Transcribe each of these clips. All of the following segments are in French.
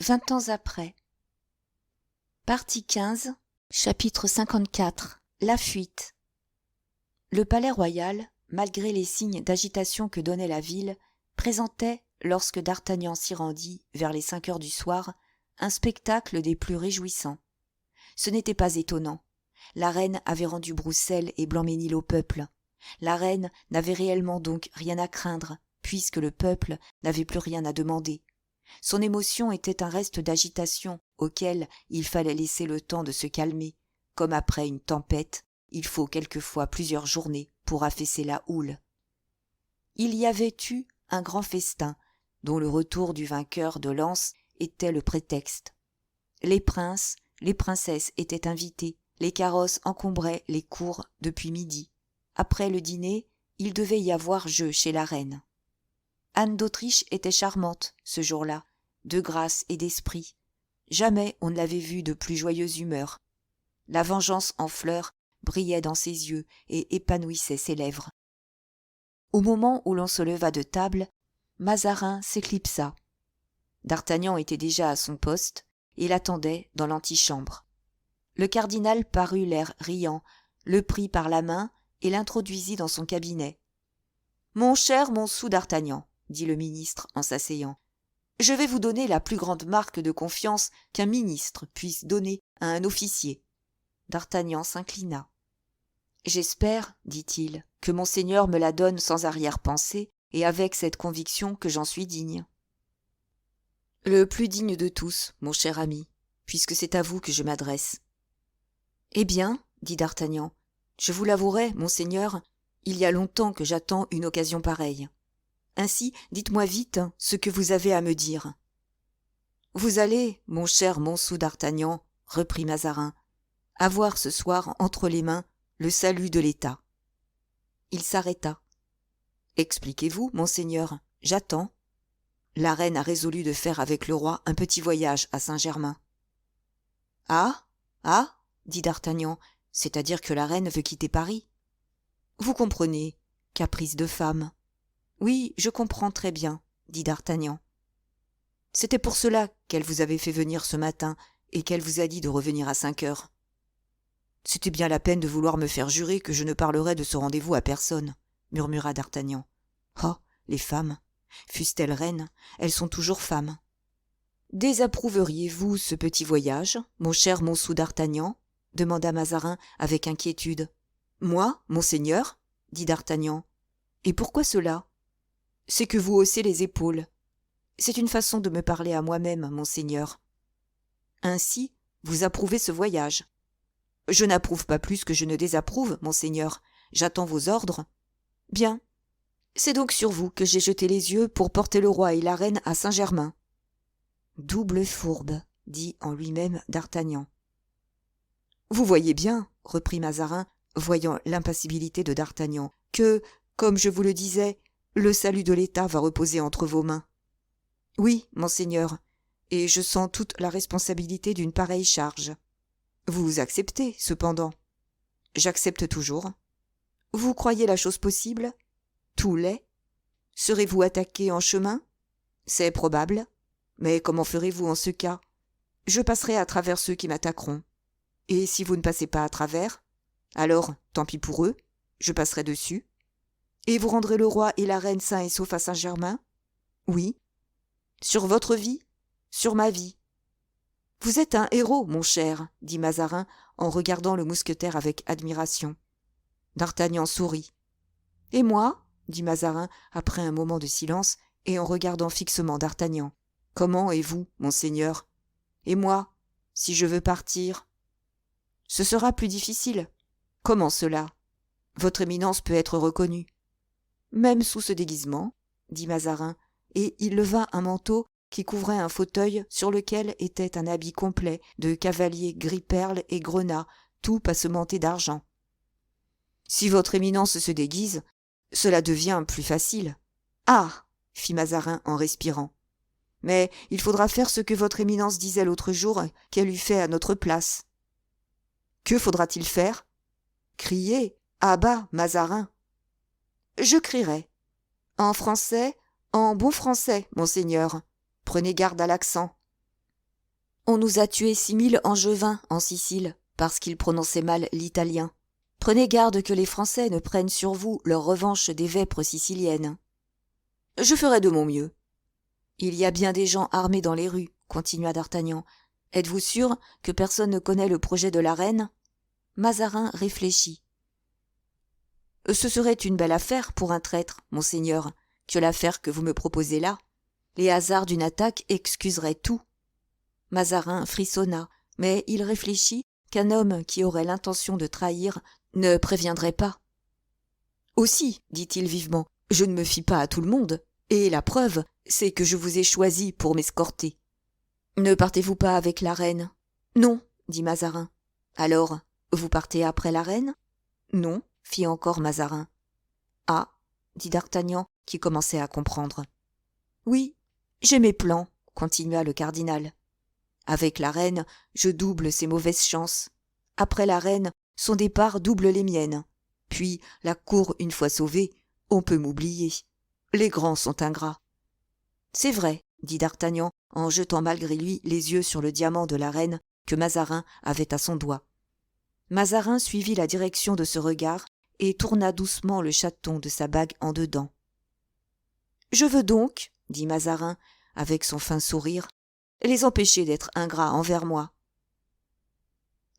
20 ans après. Partie 15, chapitre 54. La fuite. Le palais royal, malgré les signes d'agitation que donnait la ville, présentait, lorsque d'Artagnan s'y rendit vers les 5 heures du soir, un spectacle des plus réjouissants. Ce n'était pas étonnant. La reine avait rendu Broussel et Blanc-Ménil au peuple. La reine n'avait réellement donc rien à craindre, puisque le peuple n'avait plus rien à demander. Son émotion était un reste d'agitation auquel il fallait laisser le temps de se calmer. Comme après une tempête, il faut quelquefois plusieurs journées pour affaisser la houle. Il y avait eu un grand festin, dont le retour du vainqueur de Lens était le prétexte. Les princes, les princesses étaient invités, les carrosses encombraient les cours depuis midi. Après le dîner, il devait y avoir jeu chez la reine. Anne d'Autriche était charmante, ce jour-là, de grâce et d'esprit. Jamais on ne l'avait vue de plus joyeuse humeur. La vengeance en fleurs brillait dans ses yeux et épanouissait ses lèvres. Au moment où l'on se leva de table, Mazarin s'éclipsa. D'Artagnan était déjà à son poste et l'attendait dans l'antichambre. Le cardinal parut l'air riant, le prit par la main et l'introduisit dans son cabinet. « Mon cher Montsou d'Artagnan, » dit le ministre en s'asseyant, « je vais vous donner la plus grande marque de confiance qu'un ministre puisse donner à un officier. » D'Artagnan s'inclina. « J'espère, dit-il, que monseigneur me la donne sans arrière-pensée et avec cette conviction que j'en suis digne. »« Le plus digne de tous, mon cher ami, puisque c'est à vous que je m'adresse. »« Eh bien, dit d'Artagnan, je vous l'avouerai, monseigneur, il y a longtemps que j'attends une occasion pareille. Ainsi, dites-moi vite ce que vous avez à me dire. »« Vous allez, mon cher Montsou d'Artagnan, reprit Mazarin, avoir ce soir entre les mains le salut de l'État. » Il s'arrêta. « Expliquez-vous, monseigneur, j'attends. » La reine a résolu de faire avec le roi un petit voyage à Saint-Germain. « Ah, ah, dit d'Artagnan, c'est-à-dire que la reine veut quitter Paris. »« Vous comprenez, caprice de femme. »« Oui, je comprends très bien, dit d'Artagnan. »« C'était pour cela qu'elle vous avait fait venir ce matin et qu'elle vous a dit de revenir à 5 heures. »« C'était bien la peine de vouloir me faire jurer que je ne parlerais de ce rendez-vous à personne, » murmura d'Artagnan. « Oh, les femmes, fussent-elles reines, elles sont toujours femmes. »« Désapprouveriez-vous ce petit voyage, mon cher Montsou d'Artagnan » demanda Mazarin avec inquiétude. « Moi, monseigneur » dit d'Artagnan. « Et pourquoi cela ?»« C'est que vous haussez les épaules. C'est une façon de me parler à moi-même, monseigneur. »« Ainsi, vous approuvez ce voyage. »« Je n'approuve pas plus que je ne désapprouve, monseigneur. J'attends vos ordres. »« Bien. C'est donc sur vous que j'ai jeté les yeux pour porter le roi et la reine à Saint-Germain. »« Double fourbe, dit en lui-même d'Artagnan. »« Vous voyez bien, reprit Mazarin, voyant l'impassibilité de d'Artagnan, que, comme je vous le disais, le salut de l'État va reposer entre vos mains. »« Oui, monseigneur, et je sens toute la responsabilité d'une pareille charge. »« Vous acceptez, cependant. »« J'accepte toujours. »« Vous croyez la chose possible ? » ?»« Tout l'est. »« Serez-vous attaqué en chemin ? » ?»« C'est probable. Mais comment ferez-vous en ce cas ? » ?»« Je passerai à travers ceux qui m'attaqueront. »« Et si vous ne passez pas à travers ? » ?»« Alors, tant pis pour eux, je passerai dessus. »« Et vous rendrez le roi et la reine sains et saufs à Saint-Germain ? » ?»« Oui. »« Sur votre vie ? » ?»« Sur ma vie. »« Vous êtes un héros, mon cher, dit Mazarin en regardant le mousquetaire avec admiration. D'Artagnan sourit. « Et moi ? dit Mazarin après un moment de silence et en regardant fixement d'Artagnan. « Comment et vous, monseigneur ? Et moi, si je veux partir ? » « Ce sera plus difficile. »« Comment cela ? Votre éminence peut être reconnue. »« Même sous ce déguisement, » dit Mazarin, et il leva un manteau qui couvrait un fauteuil sur lequel était un habit complet de cavalier gris-perle et grenat, tout passementé d'argent. « Si votre éminence se déguise, cela devient plus facile. »« Ah !» fit Mazarin en respirant. « Mais il faudra faire ce que votre éminence disait l'autre jour qu'elle eût fait à notre place. »« Que faudra-t-il faire ? » ?»« Crier : à bas, Mazarin !»« Je crierai. En français, en bon français, monseigneur. Prenez garde à l'accent. » On nous a tué 6000 Angevins en Sicile, parce qu'ils prononçaient mal l'italien. Prenez garde que les Français ne prennent sur vous leur revanche des vêpres siciliennes. Je ferai de mon mieux. Il y a bien des gens armés dans les rues, continua d'Artagnan. Êtes-vous sûr que personne ne connaît le projet de la reine? Mazarin réfléchit. Ce serait une belle affaire pour un traître, monseigneur, que l'affaire que vous me proposez là. Les hasards d'une attaque excuseraient tout. Mazarin frissonna, mais il réfléchit qu'un homme qui aurait l'intention de trahir ne préviendrait pas. Aussi, dit-il vivement, je ne me fie pas à tout le monde, et la preuve, c'est que je vous ai choisi pour m'escorter. Ne partez-vous pas avec la reine? Non, dit Mazarin. Alors, vous partez après la reine? Non, fit encore Mazarin. Ah, dit d'Artagnan, qui commençait à comprendre. Oui, j'ai mes plans, continua le cardinal. Avec la reine, je double ses mauvaises chances. Après la reine, son départ double les miennes. Puis, la cour une fois sauvée, on peut m'oublier. Les grands sont ingrats. C'est vrai, dit d'Artagnan, en jetant malgré lui les yeux sur le diamant de la reine que Mazarin avait à son doigt. Mazarin suivit la direction de ce regard et tourna doucement le chaton de sa bague en dedans. « Je veux donc, dit Mazarin, avec son fin sourire, les empêcher d'être ingrats envers moi. »«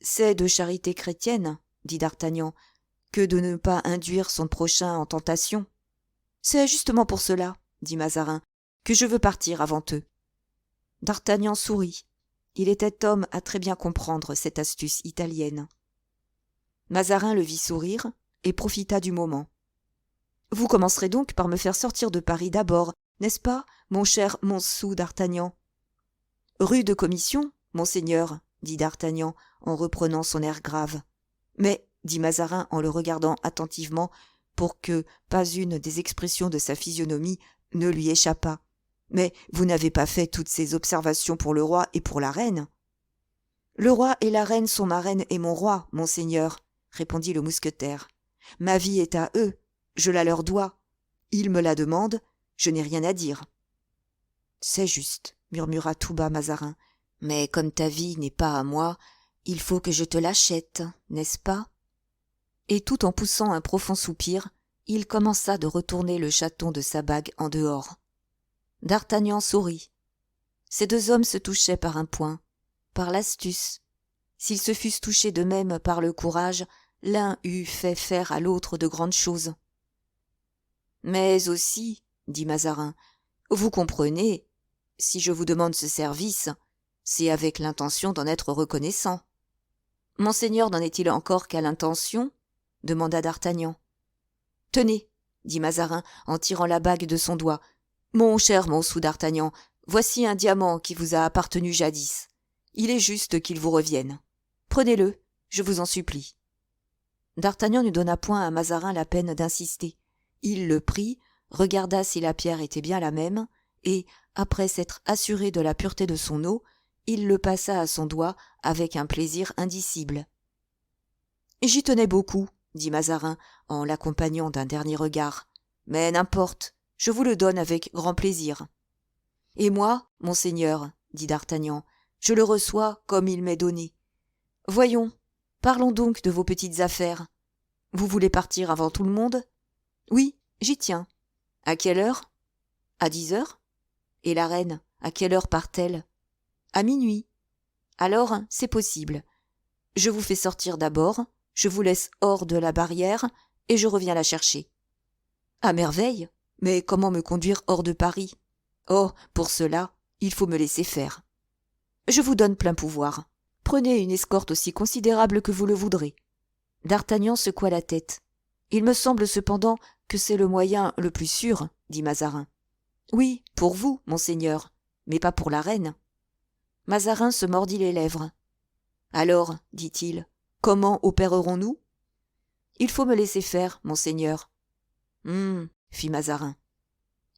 C'est de charité chrétienne, dit d'Artagnan, que de ne pas induire son prochain en tentation. C'est justement pour cela, dit Mazarin, que je veux partir avant eux. » D'Artagnan sourit. Il était homme à très bien comprendre cette astuce italienne. Mazarin le vit sourire et profita du moment. « Vous commencerez donc par me faire sortir de Paris d'abord, n'est-ce pas, mon cher Montsou d'Artagnan ?»« Rude commission, monseigneur, dit d'Artagnan en reprenant son air grave. Mais, dit Mazarin en le regardant attentivement pour que pas une des expressions de sa physionomie ne lui échappât. Mais vous n'avez pas fait toutes ces observations pour le roi et pour la reine? Le roi et la reine sont ma reine et mon roi, monseigneur, répondit le mousquetaire. Ma vie est à eux, je la leur dois. Ils me la demandent, je n'ai rien à dire. C'est juste, murmura tout bas Mazarin, mais comme ta vie n'est pas à moi, il faut que je te l'achète, n'est-ce pas? Et tout en poussant un profond soupir, il commença de retourner le chaton de sa bague en dehors. D'Artagnan sourit. Ces deux hommes se touchaient par un point, par l'astuce. S'ils se fussent touchés de même par le courage, l'un eût fait faire à l'autre de grandes choses. Mais aussi, dit Mazarin, vous comprenez, si je vous demande ce service, c'est avec l'intention d'en être reconnaissant. Monseigneur n'en est-il encore qu'à l'intention? Demanda d'Artagnan. Tenez, dit Mazarin en tirant la bague de son doigt. Mon cher Montsou d'Artagnan, voici un diamant qui vous a appartenu jadis. Il est juste qu'il vous revienne. Prenez-le, je vous en supplie. D'Artagnan ne donna point à Mazarin la peine d'insister. Il le prit, regarda si la pierre était bien la même, et, après s'être assuré de la pureté de son eau, il le passa à son doigt avec un plaisir indicible. « J'y tenais beaucoup, » dit Mazarin en l'accompagnant d'un dernier regard. « Mais n'importe, je vous le donne avec grand plaisir. »« Et moi, monseigneur, » dit d'Artagnan, « je le reçois comme il m'est donné. Voyons, parlons donc de vos petites affaires. Vous voulez partir avant tout le monde? Oui, j'y tiens. À quelle heure? À 10 heures. Et la reine, à quelle heure part-elle? À minuit. Alors, c'est possible. Je vous fais sortir d'abord, je vous laisse hors de la barrière, et je reviens la chercher. À merveille, mais comment me conduire hors de Paris? Oh, pour cela, il faut me laisser faire. Je vous donne plein pouvoir. Prenez une escorte aussi considérable que vous le voudrez. D'Artagnan secoua la tête. Il me semble cependant que c'est le moyen le plus sûr, dit Mazarin. Oui, pour vous, monseigneur, mais pas pour la reine. Mazarin se mordit les lèvres. Alors, dit-il, comment opérerons-nous? Il faut me laisser faire, monseigneur. Fit Mazarin.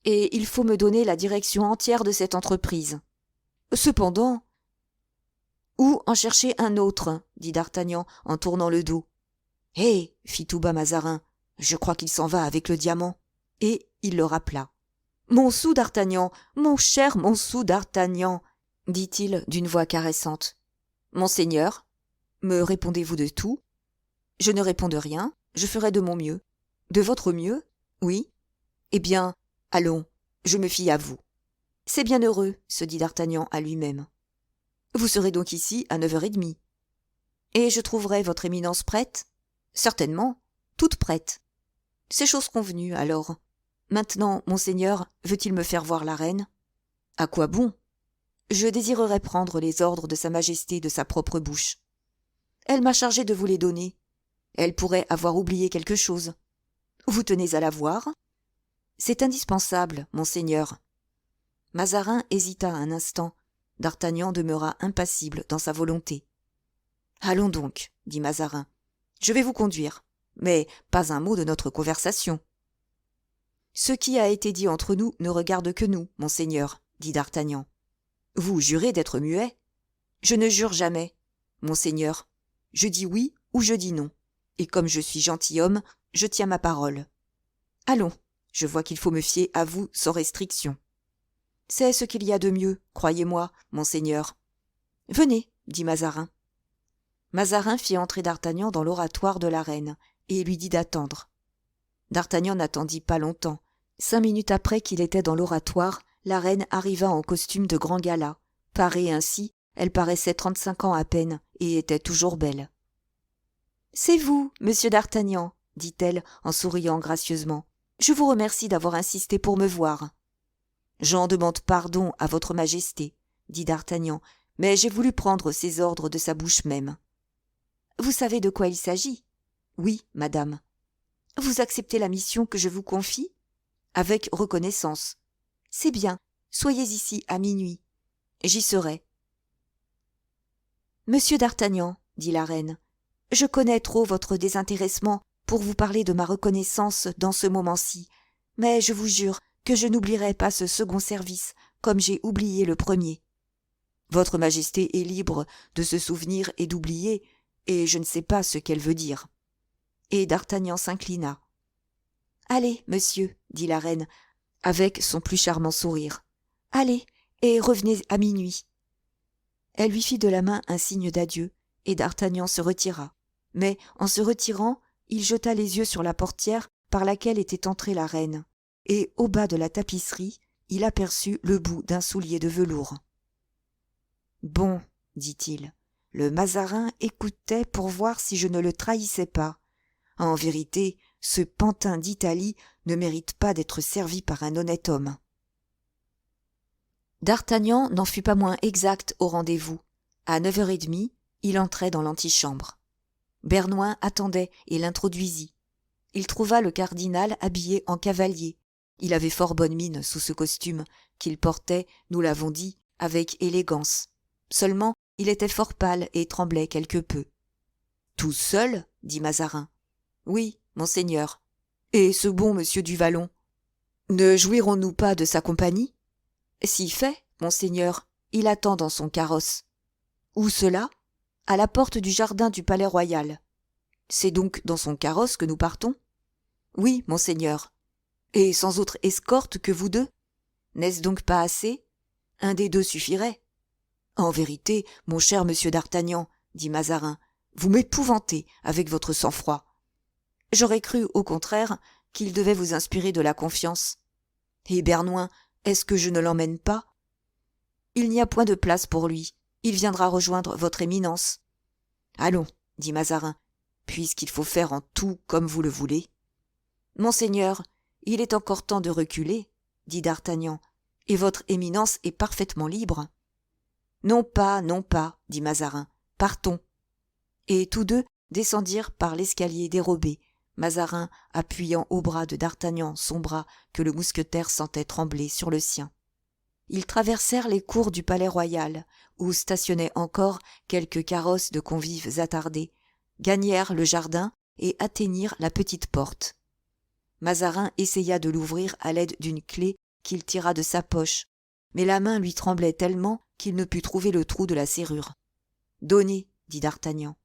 Et il faut me donner la direction entière de cette entreprise. Cependant, ou en chercher un autre, dit d'Artagnan en tournant le dos. Hé, fit tout bas Mazarin, je crois qu'il s'en va avec le diamant. Et il le rappela. Montsou d'Artagnan, mon cher Montsou d'Artagnan, dit-il d'une voix caressante. Monseigneur, me répondez-vous de tout? Je ne réponds de rien, je ferai de mon mieux. De votre mieux? Oui. Eh bien, allons, je me fie à vous. C'est bien heureux, se dit d'Artagnan à lui-même. Vous serez donc ici à 9h30. Et je trouverai votre éminence prête? Certainement, toute prête. C'est chose convenue, alors. Maintenant, monseigneur, veut-il me faire voir la reine? À quoi bon? Je désirerais prendre les ordres de sa majesté de sa propre bouche. Elle m'a chargé de vous les donner. Elle pourrait avoir oublié quelque chose. Vous tenez à la voir? C'est indispensable, monseigneur. Mazarin hésita un instant. D'Artagnan demeura impassible dans sa volonté. Allons donc, dit Mazarin. Je vais vous conduire, mais pas un mot de notre conversation. Ce qui a été dit entre nous ne regarde que nous, monseigneur, dit d'Artagnan. Vous jurez d'être muet? Je ne jure jamais, monseigneur. Je dis oui ou je dis non, et comme je suis gentilhomme, je tiens ma parole. Allons, je vois qu'il faut me fier à vous sans restriction. C'est ce qu'il y a de mieux, croyez-moi, monseigneur. Venez, dit Mazarin. Mazarin fit entrer d'Artagnan dans l'oratoire de la reine, et lui dit d'attendre. D'Artagnan n'attendit pas longtemps. 5 minutes après qu'il était dans l'oratoire, la reine arriva en costume de grand gala. Parée ainsi, elle paraissait 35 ans à peine, et était toujours belle. « C'est vous, monsieur d'Artagnan, dit-elle en souriant gracieusement. Je vous remercie d'avoir insisté pour me voir. J'en demande pardon à votre majesté, dit d'Artagnan, mais j'ai voulu prendre ces ordres de sa bouche même. Vous savez de quoi il s'agit? Oui, madame. Vous acceptez la mission que je vous confie? Avec reconnaissance. C'est bien, soyez ici à minuit. J'y serai. Monsieur d'Artagnan, dit la reine, je connais trop votre désintéressement pour vous parler de ma reconnaissance dans ce moment-ci, mais je vous jure que je n'oublierai pas ce second service comme j'ai oublié le premier. Votre majesté est libre de se souvenir et d'oublier, et je ne sais pas ce qu'elle veut dire. Et d'Artagnan s'inclina. Allez, monsieur, dit la reine, avec son plus charmant sourire. Allez, et revenez à minuit. Elle lui fit de la main un signe d'adieu, et d'Artagnan se retira. Mais, en se retirant, il jeta les yeux sur la portière par laquelle était entrée la reine, et au bas de la tapisserie, il aperçut le bout d'un soulier de velours. « Bon, dit-il, le Mazarin écoutait pour voir si je ne le trahissais pas. En vérité, ce pantin d'Italie ne mérite pas d'être servi par un honnête homme. » D'Artagnan n'en fut pas moins exact au rendez-vous. À 9h30, il entrait dans l'antichambre. Bernouin attendait et l'introduisit. Il trouva le cardinal habillé en cavalier. Il avait fort bonne mine sous ce costume, qu'il portait, nous l'avons dit, avec élégance. Seulement, il était fort pâle et tremblait quelque peu. « Tout seul ?» dit Mazarin. « Oui, monseigneur. Et ce bon monsieur du Vallon? Ne jouirons-nous pas de sa compagnie? » « Si fait, monseigneur, il attend dans son carrosse. »« Où cela ? » ?»« À la porte du jardin du Palais-Royal. »« C'est donc dans son carrosse que nous partons ? » ?»« Oui, monseigneur. »« Et sans autre escorte que vous deux ? N'est-ce donc pas assez ? Un des deux suffirait. »« En vérité, mon cher monsieur d'Artagnan, dit Mazarin, vous m'épouvantez avec votre sang-froid. J'aurais cru, au contraire, qu'il devait vous inspirer de la confiance. Et Bernouin, est-ce que je ne l'emmène pas ? Il n'y a point de place pour lui. Il viendra rejoindre votre éminence. Allons, dit Mazarin, puisqu'il faut faire en tout comme vous le voulez. Monseigneur, il est encore temps de reculer, dit d'Artagnan, et votre éminence est parfaitement libre. Non pas, dit Mazarin, partons. Et tous deux descendirent par l'escalier dérobé, Mazarin appuyant au bras de d'Artagnan son bras que le mousquetaire sentait trembler sur le sien. Ils traversèrent les cours du Palais-Royal, où stationnaient encore quelques carrosses de convives attardés, gagnèrent le jardin et atteignirent la petite porte. Mazarin essaya de l'ouvrir à l'aide d'une clé qu'il tira de sa poche, mais la main lui tremblait tellement qu'il ne put trouver le trou de la serrure. « Donnez, dit d'Artagnan.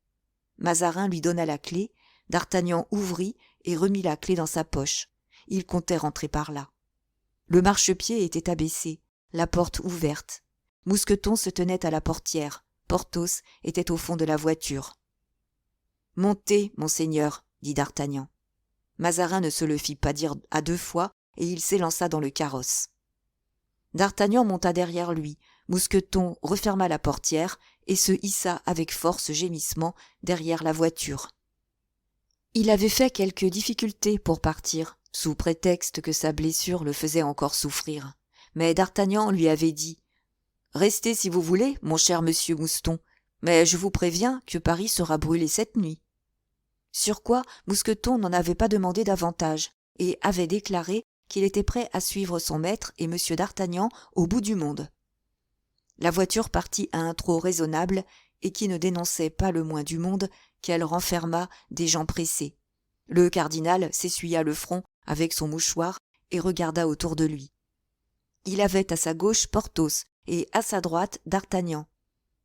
Mazarin lui donna la clé, d'Artagnan ouvrit et remit la clé dans sa poche. Il comptait rentrer par là. Le marchepied était abaissé, la porte ouverte. Mousqueton se tenait à la portière. Porthos était au fond de la voiture. « Montez, monseigneur, dit d'Artagnan. Mazarin ne se le fit pas dire à 2 fois, et il s'élança dans le carrosse. D'Artagnan monta derrière lui, Mousqueton referma la portière et se hissa avec force gémissement derrière la voiture. Il avait fait quelques difficultés pour partir, sous prétexte que sa blessure le faisait encore souffrir. Mais d'Artagnan lui avait dit « Restez si vous voulez, mon cher monsieur Mouston, mais je vous préviens que Paris sera brûlé cette nuit. » Sur quoi Mousqueton n'en avait pas demandé davantage et avait déclaré qu'il était prêt à suivre son maître et monsieur d'Artagnan au bout du monde. La voiture partit à un trot raisonnable et qui ne dénonçait pas le moins du monde qu'elle renferma des gens pressés. Le cardinal s'essuya le front avec son mouchoir et regarda autour de lui. Il avait à sa gauche Porthos et à sa droite d'Artagnan.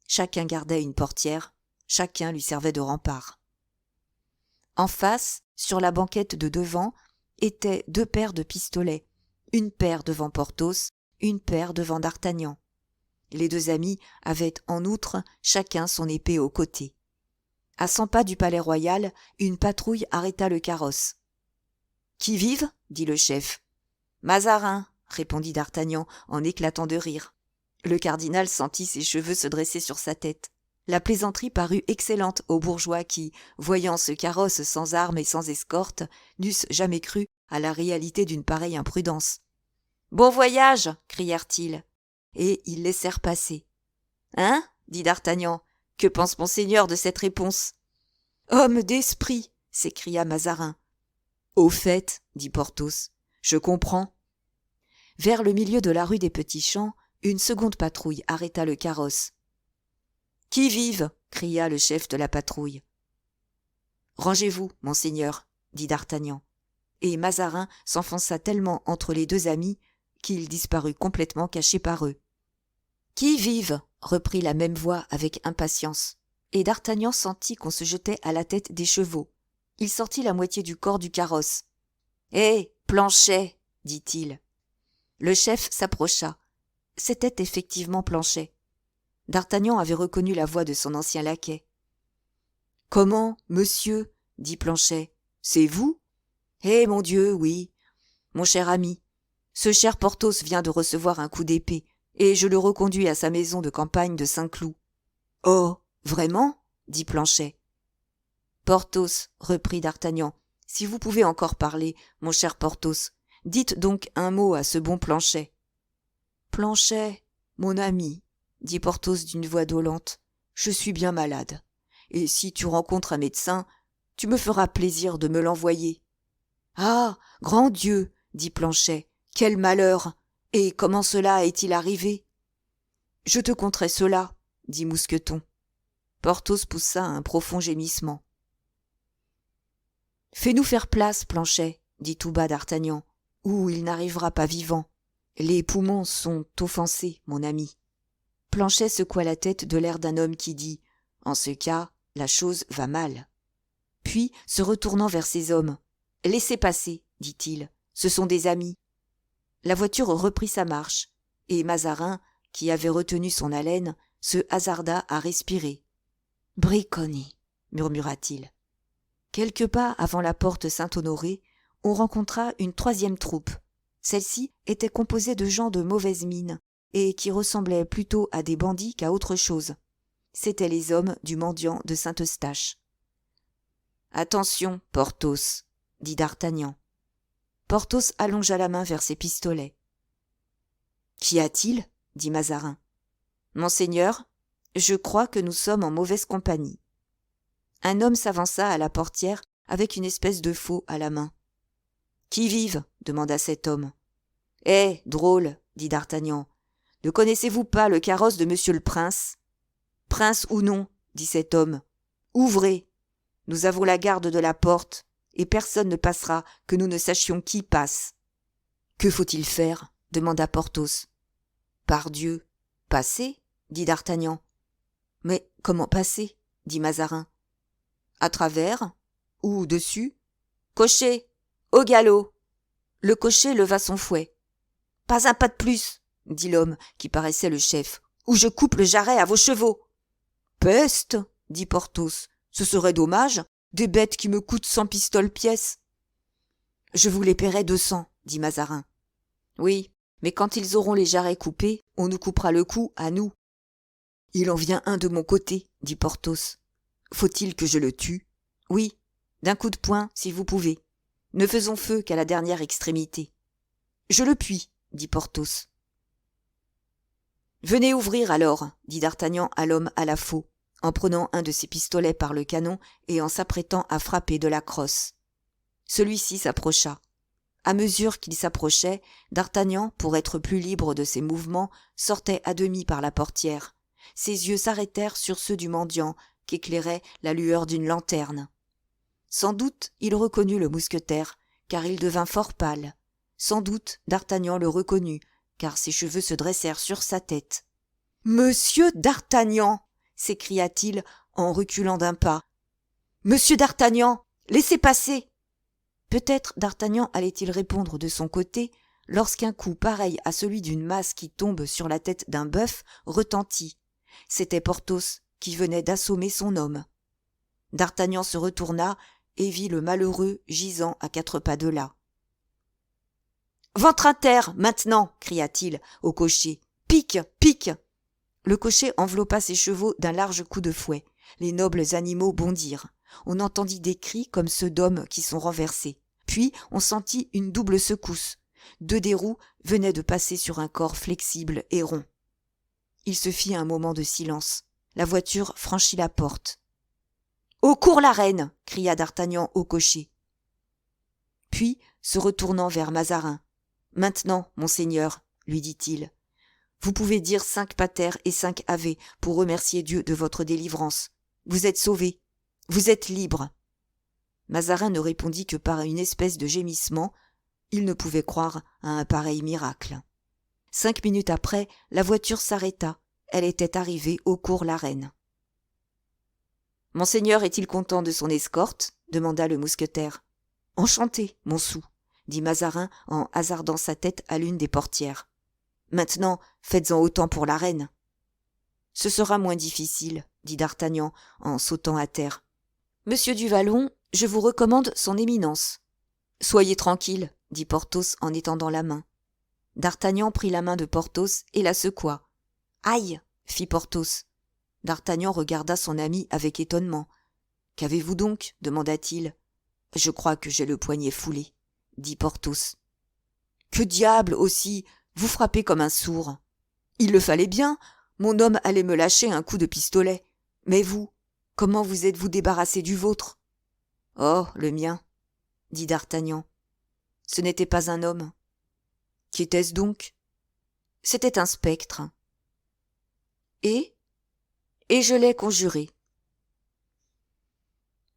Chacun gardait une portière, chacun lui servait de rempart. En face, sur la banquette de devant, étaient 2 paires de pistolets, une paire devant Porthos, une paire devant d'Artagnan. Les 2 amis avaient en outre chacun son épée au côté. À 100 pas du palais royal, une patrouille arrêta le carrosse. « Qui vive ?» dit le chef. « Mazarin !» répondit d'Artagnan en éclatant de rire. Le cardinal sentit ses cheveux se dresser sur sa tête. La plaisanterie parut excellente aux bourgeois qui, voyant ce carrosse sans armes et sans escorte, n'eussent jamais cru à la réalité d'une pareille imprudence. « Bon voyage !» crièrent-ils, et ils laissèrent passer. « Hein ?» dit d'Artagnan. « Que pense monseigneur de cette réponse ?»« Homme d'esprit !» s'écria Mazarin. « Au fait, dit Porthos, je comprends. » Vers le milieu de la rue des Petits-Champs, une seconde patrouille arrêta le carrosse. « Qui vive ?» cria le chef de la patrouille. « Rangez-vous, monseigneur, dit d'Artagnan. Et Mazarin s'enfonça tellement entre les 2 amis qu'il disparut complètement caché par eux. « Qui vive ?» reprit la même voix avec impatience, et d'Artagnan sentit qu'on se jetait à la tête des chevaux. Il sortit la moitié du corps du carrosse. « Hé, Planchet !» dit-il. Le chef s'approcha. C'était effectivement Planchet. D'Artagnan avait reconnu la voix de son ancien laquais. « Comment, monsieur ?» dit Planchet. « C'est vous ?»« Eh, mon Dieu, oui. Mon cher ami, ce cher Porthos vient de recevoir un coup d'épée, et je le reconduis à sa maison de campagne de Saint-Cloud. »« Oh, vraiment ?» dit Planchet. « Porthos, reprit d'Artagnan, si vous pouvez encore parler, mon cher Porthos, dites donc un mot à ce bon Planchet. »« Planchet, mon ami, dit Porthos d'une voix dolente, je suis bien malade, et si tu rencontres un médecin, tu me feras plaisir de me l'envoyer. »« Ah, grand Dieu, dit Planchet, quel malheur! Et comment cela est-il arrivé ?»« Je te conterai cela, dit Mousqueton. Porthos poussa un profond gémissement. « Fais-nous faire place, Planchet, dit tout bas d'Artagnan, ou il n'arrivera pas vivant. Les poumons sont offensés, mon ami. » Planchet secoua la tête de l'air d'un homme qui dit « En ce cas, la chose va mal. » Puis, se retournant vers ses hommes, « Laissez passer, dit-il, ce sont des amis. » La voiture reprit sa marche, et Mazarin, qui avait retenu son haleine, se hasarda à respirer. « Bricconi !» murmura-t-il. Quelques pas avant la porte Saint-Honoré, on rencontra une 3e troupe. Celle-ci était composée de gens de mauvaise mine, et qui ressemblaient plutôt à des bandits qu'à autre chose. C'étaient les hommes du mendiant de Saint-Eustache. « Attention, Porthos !» dit d'Artagnan. Porthos allongea la main vers ses pistolets. « Qu'y a-t-il » dit Mazarin. « Monseigneur, je crois que nous sommes en mauvaise compagnie. » Un homme s'avança à la portière avec une espèce de faux à la main. « Qui vive ?» demanda cet homme. « Eh, drôle !» dit d'Artagnan. « Ne connaissez-vous pas le carrosse de monsieur le prince ?»« Prince ou non, dit cet homme. Ouvrez. Nous avons la garde de la porte, et personne ne passera que nous ne sachions qui passe. »« Que faut-il faire ?» demanda Porthos. « Pardieu, passer, dit d'Artagnan. « Mais comment passer ?» dit Mazarin. « À travers, ou dessus. Cocher, au galop !» Le cocher leva son fouet. « Pas un pas de plus !» dit l'homme qui paraissait le chef. ou je coupe le jarret à vos chevaux. »« Peste !» dit Porthos, « ce serait dommage, des bêtes qui me coûtent 100 pistoles pièce. »« Je vous les paierai 200, dit Mazarin. »« Oui, mais quand ils auront les jarrets coupés, on nous coupera le cou à nous. »« Il en vient un de mon côté, dit Porthos. Faut-il que je le tue ? Oui, d'un coup de poing, si vous pouvez. Ne faisons feu qu'à la dernière extrémité. »« Je le puis, dit Porthos. »« Venez ouvrir alors, dit D'Artagnan à l'homme à la faux, en prenant un de ses pistolets par le canon et en s'apprêtant à frapper de la crosse. Celui-ci s'approcha. À mesure qu'il s'approchait, D'Artagnan, pour être plus libre de ses mouvements, sortait à demi par la portière. Ses yeux s'arrêtèrent sur ceux du mendiant, qu'éclairait la lueur d'une lanterne. Sans doute il reconnut le mousquetaire, car il devint fort pâle. Sans doute D'Artagnan le reconnut, car ses cheveux se dressèrent sur sa tête. « Monsieur D'Artagnan !» s'écria-t-il en reculant d'un pas. « Monsieur D'Artagnan, laissez passer !» Peut-être D'Artagnan allait-il répondre de son côté, lorsqu'un coup pareil à celui d'une masse qui tombe sur la tête d'un bœuf retentit. C'était Porthos qui venait d'assommer son homme. D'Artagnan se retourna et vit le malheureux gisant à 4 pas de là. « Ventre à terre, maintenant !» cria-t-il au cocher. « Pique, pique !» Le cocher enveloppa ses chevaux d'un large coup de fouet. Les nobles animaux bondirent. On entendit des cris comme ceux d'hommes qui sont renversés. Puis on sentit une double secousse. 2 des roues venaient de passer sur un corps flexible et rond. Il se fit un moment de silence. La voiture franchit la porte. « Au cours la reine !» cria D'Artagnan au cocher. Puis, se retournant vers Mazarin, « Maintenant, monseigneur, lui dit-il, vous pouvez dire 5 pater et 5 ave pour remercier Dieu de votre délivrance. Vous êtes sauvé. Vous êtes libre. » Mazarin ne répondit que par une espèce de gémissement. Il ne pouvait croire à un pareil miracle. 5 minutes après, la voiture s'arrêta. Elle était arrivée au cours la reine. « Monseigneur est-il content de son escorte ?» demanda le mousquetaire. « Enchanté, mon sou, » dit Mazarin en hasardant sa tête à l'une des portières. « Maintenant, faites-en autant pour la reine. »« Ce sera moins difficile, » dit D'Artagnan en sautant à terre. « Monsieur du Vallon, je vous recommande son éminence. »« Soyez tranquille, » dit Porthos en étendant la main. D'Artagnan prit la main de Porthos et la secoua. « Aïe !» fit Porthos. D'Artagnan regarda son ami avec étonnement. « Qu'avez-vous donc ?» demanda-t-il. « Je crois que j'ai le poignet foulé, » dit Porthos. « Que diable aussi ! Vous frappez comme un sourd. »« Il le fallait bien, mon homme allait me lâcher un coup de pistolet. Mais vous, comment vous êtes-vous débarrassé du vôtre ?»« Oh, le mien, » dit D'Artagnan. « Ce n'était pas un homme. »« Qu'était-ce donc ?»« C'était un spectre. »« Et je l'ai conjuré. »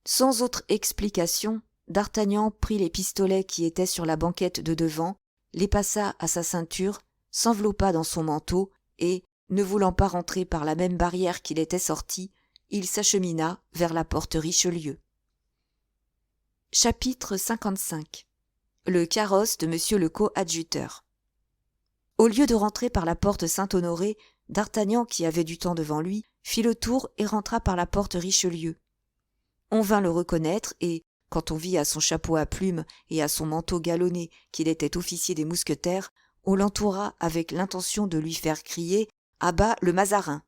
Sans autre explication, D'Artagnan prit les pistolets qui étaient sur la banquette de devant, les passa à sa ceinture, s'enveloppa dans son manteau et, ne voulant pas rentrer par la même barrière qu'il était sorti, il s'achemina vers la porte Richelieu. Chapitre 55. Le carrosse de monsieur le coadjuteur. Au lieu de rentrer par la porte Saint-Honoré, D'Artagnan, qui avait du temps devant lui, fit le tour et rentra par la porte Richelieu. On vint le reconnaître et, quand on vit à son chapeau à plumes et à son manteau galonné qu'il était officier des mousquetaires, on l'entoura avec l'intention de lui faire crier « À bas le Mazarin !»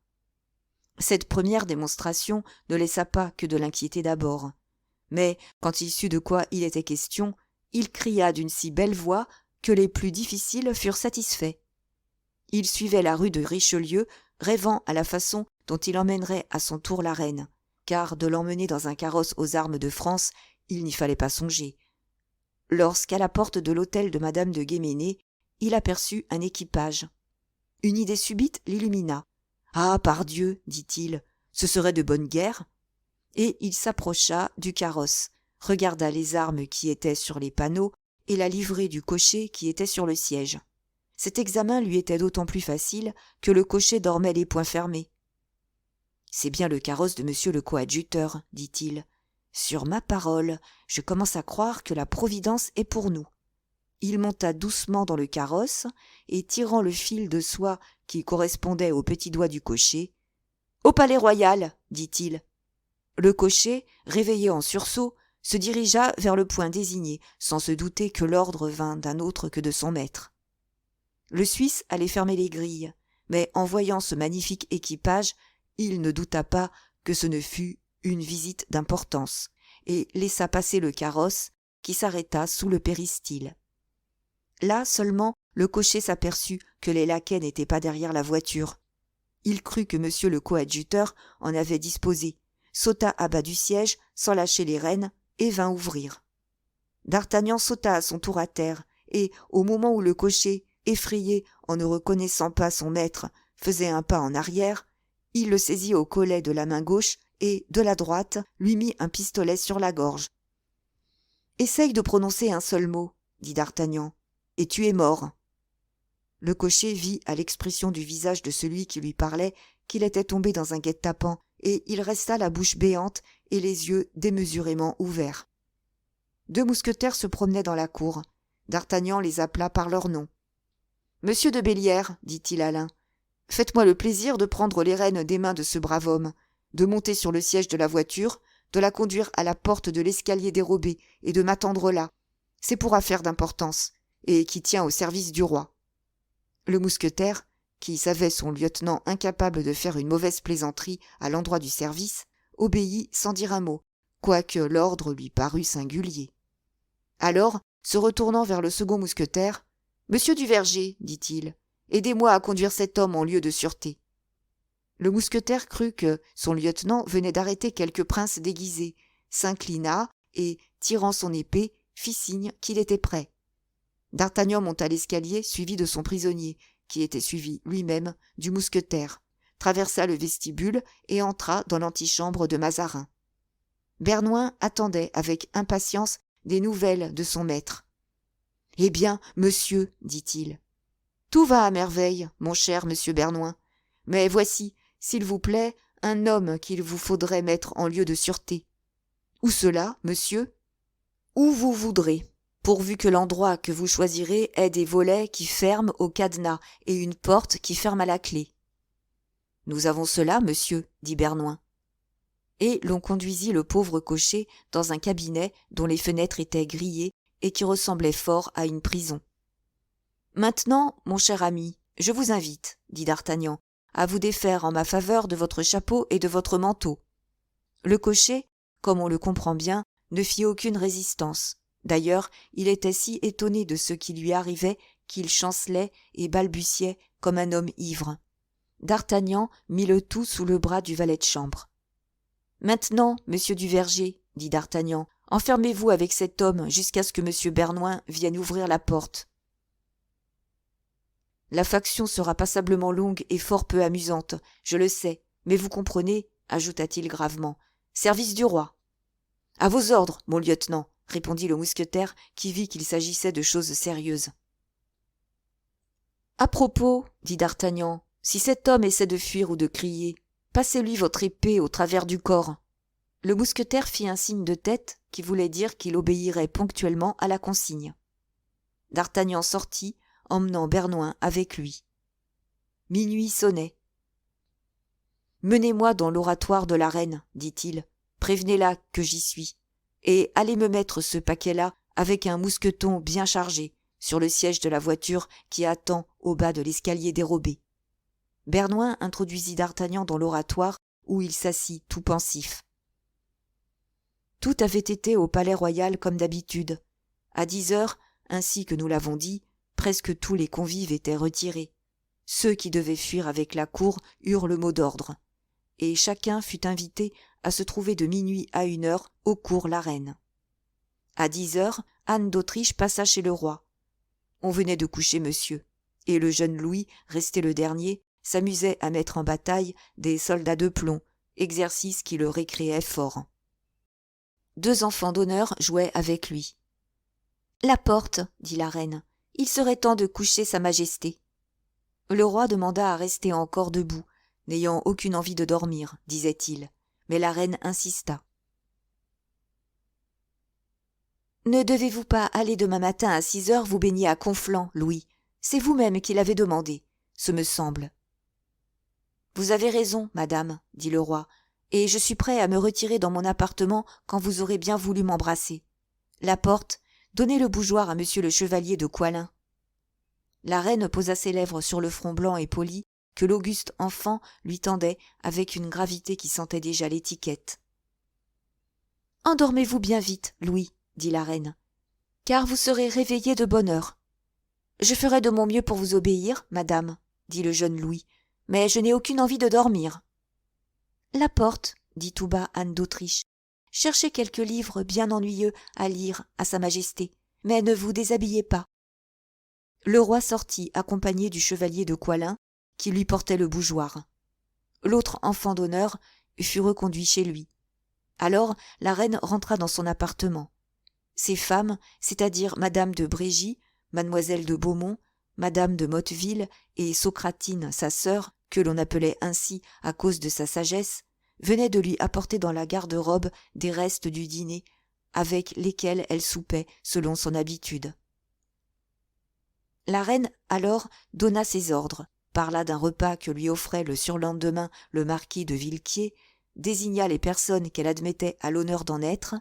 Cette première démonstration ne laissa pas que de l'inquiéter d'abord. Mais, quand il sut de quoi il était question, il cria d'une si belle voix que les plus difficiles furent satisfaits. Il suivait la rue de Richelieu, rêvant à la façon dont il emmènerait à son tour la reine, car de l'emmener dans un carrosse aux armes de France, il n'y fallait pas songer. Lorsqu'à la porte de l'hôtel de madame de Guéménée, il aperçut un équipage. Une idée subite l'illumina. « Ah, pardieu, dit-il, ce serait de bonne guerre !» Et il s'approcha du carrosse, regarda les armes qui étaient sur les panneaux et la livrée du cocher qui était sur le siège. Cet examen lui était d'autant plus facile que le cocher dormait les poings fermés. « C'est bien le carrosse de monsieur le coadjuteur, dit-il. Sur ma parole, je commence à croire que la providence est pour nous. Il monta doucement dans le carrosse et, tirant le fil de soie qui correspondait au petit doigt du cocher, « Au Palais-Royal » dit-il. Le cocher, réveillé en sursaut, se dirigea vers le point désigné, sans se douter que l'ordre vint d'un autre que de son maître. Le Suisse allait fermer les grilles, mais en voyant ce magnifique équipage, il ne douta pas que ce ne fût une visite d'importance, et laissa passer le carrosse, qui s'arrêta sous le péristyle. Là seulement, le cocher s'aperçut que les laquais n'étaient pas derrière la voiture. Il crut que monsieur le coadjuteur en avait disposé, sauta à bas du siège sans lâcher les rênes et vint ouvrir. D'Artagnan sauta à son tour à terre et, au moment où le cocher, effrayé en ne reconnaissant pas son maître, faisait un pas en arrière, il le saisit au collet de la main gauche et, de la droite, lui mit un pistolet sur la gorge. « Essaye de prononcer un seul mot, » dit d'Artagnan, « et tu es mort. » Le cocher vit à l'expression du visage de celui qui lui parlait qu'il était tombé dans un guet-apens, et il resta la bouche béante et les yeux démesurément ouverts. 2 mousquetaires se promenaient dans la cour. D'Artagnan les appela par leur nom. « Monsieur de Bellière, dit-il à l'un, faites-moi le plaisir de prendre les rênes des mains de ce brave homme, de monter sur le siège de la voiture, de la conduire à la porte de l'escalier dérobé et de m'attendre là. C'est pour affaire d'importance, et qui tient au service du roi. » Le mousquetaire, qui savait son lieutenant incapable de faire une mauvaise plaisanterie à l'endroit du service, obéit sans dire un mot, quoique l'ordre lui parût singulier. Alors, se retournant vers le second mousquetaire, « Monsieur du Verger, dit-il, aidez-moi à conduire cet homme en lieu de sûreté. » Le mousquetaire crut que son lieutenant venait d'arrêter quelque prince déguisé, s'inclina et, tirant son épée, fit signe qu'il était prêt. D'Artagnan monta l'escalier suivi de son prisonnier, qui était suivi lui-même du mousquetaire, traversa le vestibule et entra dans l'antichambre de Mazarin. Bernouin attendait avec impatience des nouvelles de son maître. « Eh bien, monsieur, dit-il. « Tout va à merveille, mon cher monsieur Bernouin. Mais voici, s'il vous plaît, un homme qu'il vous faudrait mettre en lieu de sûreté. »« Où cela, monsieur ?»« Où vous voudrez, pourvu que l'endroit que vous choisirez ait des volets qui ferment au cadenas et une porte qui ferme à la clé. »« Nous avons cela, monsieur, dit Bernouin. Et l'on conduisit le pauvre cocher dans un cabinet dont les fenêtres étaient grillées et qui ressemblait fort à une prison. « Maintenant, mon cher ami, je vous invite, dit d'Artagnan, à vous défaire en ma faveur de votre chapeau et de votre manteau. » Le cocher, comme on le comprend bien, ne fit aucune résistance. D'ailleurs, il était si étonné de ce qui lui arrivait qu'il chancelait et balbutiait comme un homme ivre. D'Artagnan mit le tout sous le bras du valet de chambre. « Maintenant, monsieur du Verger, dit d'Artagnan, enfermez-vous avec cet homme jusqu'à ce que monsieur Bernouin vienne ouvrir la porte. La faction sera passablement longue et fort peu amusante, je le sais, mais vous comprenez, ajouta-t-il gravement, service du roi. »« À vos ordres, mon lieutenant, » répondit le mousquetaire qui vit qu'il s'agissait de choses sérieuses. « À propos, dit d'Artagnan, si cet homme essaie de fuir ou de crier, passez-lui votre épée au travers du corps. » Le mousquetaire fit un signe de tête qui voulait dire qu'il obéirait ponctuellement à la consigne. D'Artagnan sortit, emmenant Bernouin avec lui. Minuit sonnait. « Menez-moi dans l'oratoire de la reine, dit-il, prévenez-la que j'y suis, et allez me mettre ce paquet-là avec un mousqueton bien chargé sur le siège de la voiture qui attend au bas de l'escalier dérobé. » Bernouin introduisit d'Artagnan dans l'oratoire où il s'assit tout pensif. Tout avait été au Palais-Royal comme d'habitude. À 10 heures, ainsi que nous l'avons dit, presque tous les convives étaient retirés. Ceux qui devaient fuir avec la cour eurent le mot d'ordre, et chacun fut invité à se trouver de minuit à 1 heure au cours la Reine. À 10 heures, Anne d'Autriche passa chez le roi. On venait de coucher monsieur, et le jeune Louis, resté le dernier, s'amusait à mettre en bataille des soldats de plomb, exercice qui le récréait fort. 2 enfants d'honneur jouaient avec lui. « La porte, dit la reine, il serait temps de coucher sa majesté. » Le roi demanda à rester encore debout, n'ayant aucune envie de dormir, disait-il, mais la reine insista. « Ne devez-vous pas aller demain matin à 6 heures vous baigner à Conflans, Louis? C'est vous-même qui l'avez demandé, ce me semble. Vous avez raison, madame, dit le roi, et je suis prêt à me retirer dans mon appartement quand vous aurez bien voulu m'embrasser. Laporte, donnez le bougeoir à monsieur le chevalier de Coislin. La reine posa ses lèvres sur le front blanc et poli que l'auguste enfant lui tendait avec une gravité qui sentait déjà l'étiquette. « Endormez-vous bien vite, Louis, dit la reine, car vous serez réveillé de bonne heure. Je ferai de mon mieux pour vous obéir, madame, dit le jeune Louis, mais je n'ai aucune envie de dormir. Laporte, dit tout bas Anne d'Autriche, cherchez quelques livres bien ennuyeux à lire à sa majesté, mais ne vous déshabillez pas. Le roi sortit accompagné du chevalier de Coislin, qui lui portait le bougeoir. L'autre enfant d'honneur fut reconduit chez lui. Alors la reine rentra dans son appartement. Ses femmes, c'est-à-dire madame de Brégy, mademoiselle de Beaumont, madame de Motteville et Socratine, sa sœur, que l'on appelait ainsi à cause de sa sagesse, venaient de lui apporter dans la garde-robe des restes du dîner, avec lesquels elle soupait selon son habitude. La reine, alors, donna ses ordres, parla d'un repas que lui offrait le surlendemain le marquis de Villequier, désigna les personnes qu'elle admettait à l'honneur d'en être,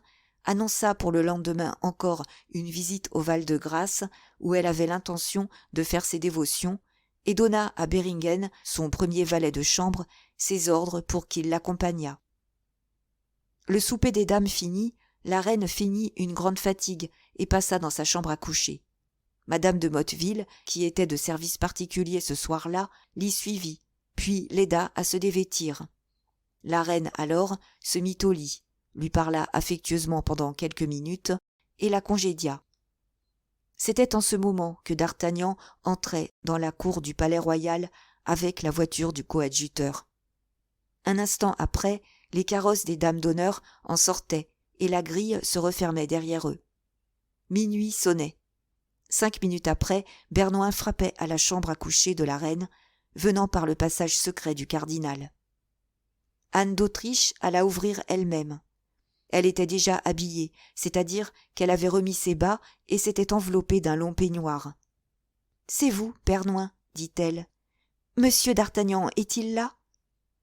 annonça pour le lendemain encore une visite au Val-de-Grâce, où elle avait l'intention de faire ses dévotions, et donna à Béringen, son premier valet de chambre, ses ordres pour qu'il l'accompagnât. Le souper des dames fini, la reine feignit une grande fatigue et passa dans sa chambre à coucher. Madame de Motteville, qui était de service particulier ce soir-là, l'y suivit, puis l'aida à se dévêtir. La reine, alors, se mit au lit, lui parla affectueusement pendant quelques minutes et la congédia. C'était en ce moment que d'Artagnan entrait dans la cour du Palais-Royal avec la voiture du coadjuteur. Un instant après, les carrosses des dames d'honneur en sortaient et la grille se refermait derrière eux. Minuit sonnait. 5 minutes après, Bernoin frappait à la chambre à coucher de la reine, venant par le passage secret du cardinal. Anne d'Autriche alla ouvrir elle-même. Elle était déjà habillée, c'est-à-dire qu'elle avait remis ses bas et s'était enveloppée d'un long peignoir. « C'est vous, Bernoin, dit-elle. Monsieur d'Artagnan est-il là ?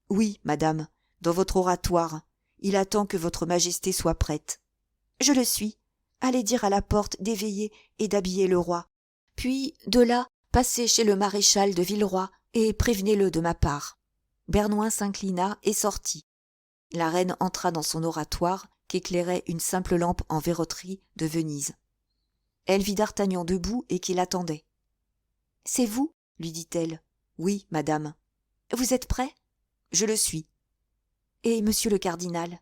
Oui, madame, dans votre oratoire. Il attend que votre majesté soit prête. Je le suis. Allez dire à Laporte d'éveiller et d'habiller le roi. Puis, de là, passez chez le maréchal de Villeroy et prévenez-le de ma part. Bernoin s'inclina et sortit. La reine entra dans son oratoire, qu'éclairait une simple lampe en verroterie de Venise. Elle vit d'Artagnan debout et qui l'attendait. « C'est vous ?» lui dit-elle. « Oui, madame. »« Vous êtes prêt ?»« Je le suis. »« Et monsieur le cardinal ?» ?»«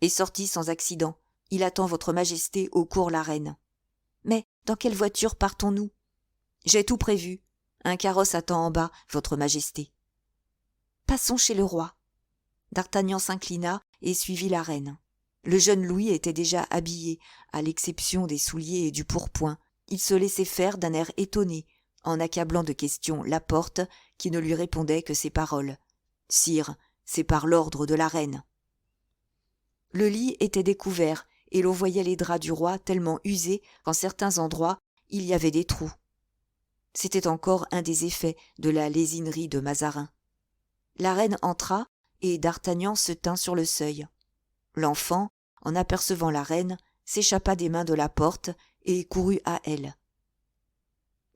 Est sorti sans accident. Il attend votre majesté au cours la reine. »« Mais dans quelle voiture partons-nous ?»« J'ai tout prévu. Un carrosse attend en bas, votre majesté. »« Passons chez le roi. » D'Artagnan s'inclina et suivit la reine. Le jeune Louis était déjà habillé, à l'exception des souliers et du pourpoint. Il se laissait faire d'un air étonné, en accablant de questions Laporte, qui ne lui répondait que ces paroles. « Sire, c'est par l'ordre de la reine. » Le lit était découvert, et l'on voyait les draps du roi tellement usés qu'en certains endroits, il y avait des trous. C'était encore un des effets de la lésinerie de Mazarin. La reine entra, et d'Artagnan se tint sur le seuil. L'enfant, en apercevant la reine, s'échappa des mains de Laporte et courut à elle.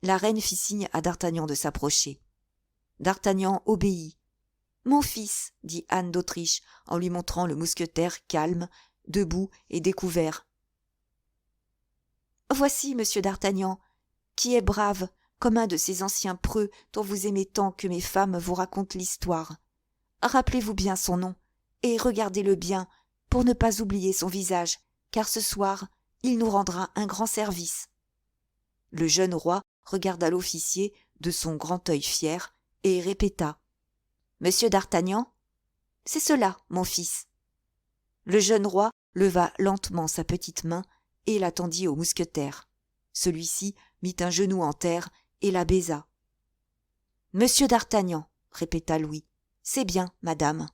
La reine fit signe à d'Artagnan de s'approcher. D'Artagnan obéit. « Mon fils, dit Anne d'Autriche en lui montrant le mousquetaire calme, debout et découvert. « Voici monsieur d'Artagnan, qui est brave comme un de ces anciens preux dont vous aimez tant que mes femmes vous racontent l'histoire. Rappelez-vous bien son nom et regardez-le bien pour ne pas oublier son visage, car ce soir, il nous rendra un grand service. » Le jeune roi regarda l'officier de son grand œil fier et répéta. « Monsieur d'Artagnan ? » ?»« C'est cela, mon fils. » Le jeune roi leva lentement sa petite main et la tendit au mousquetaire. Celui-ci mit un genou en terre et la baisa. « Monsieur d'Artagnan, » répéta Louis. « C'est bien, madame. »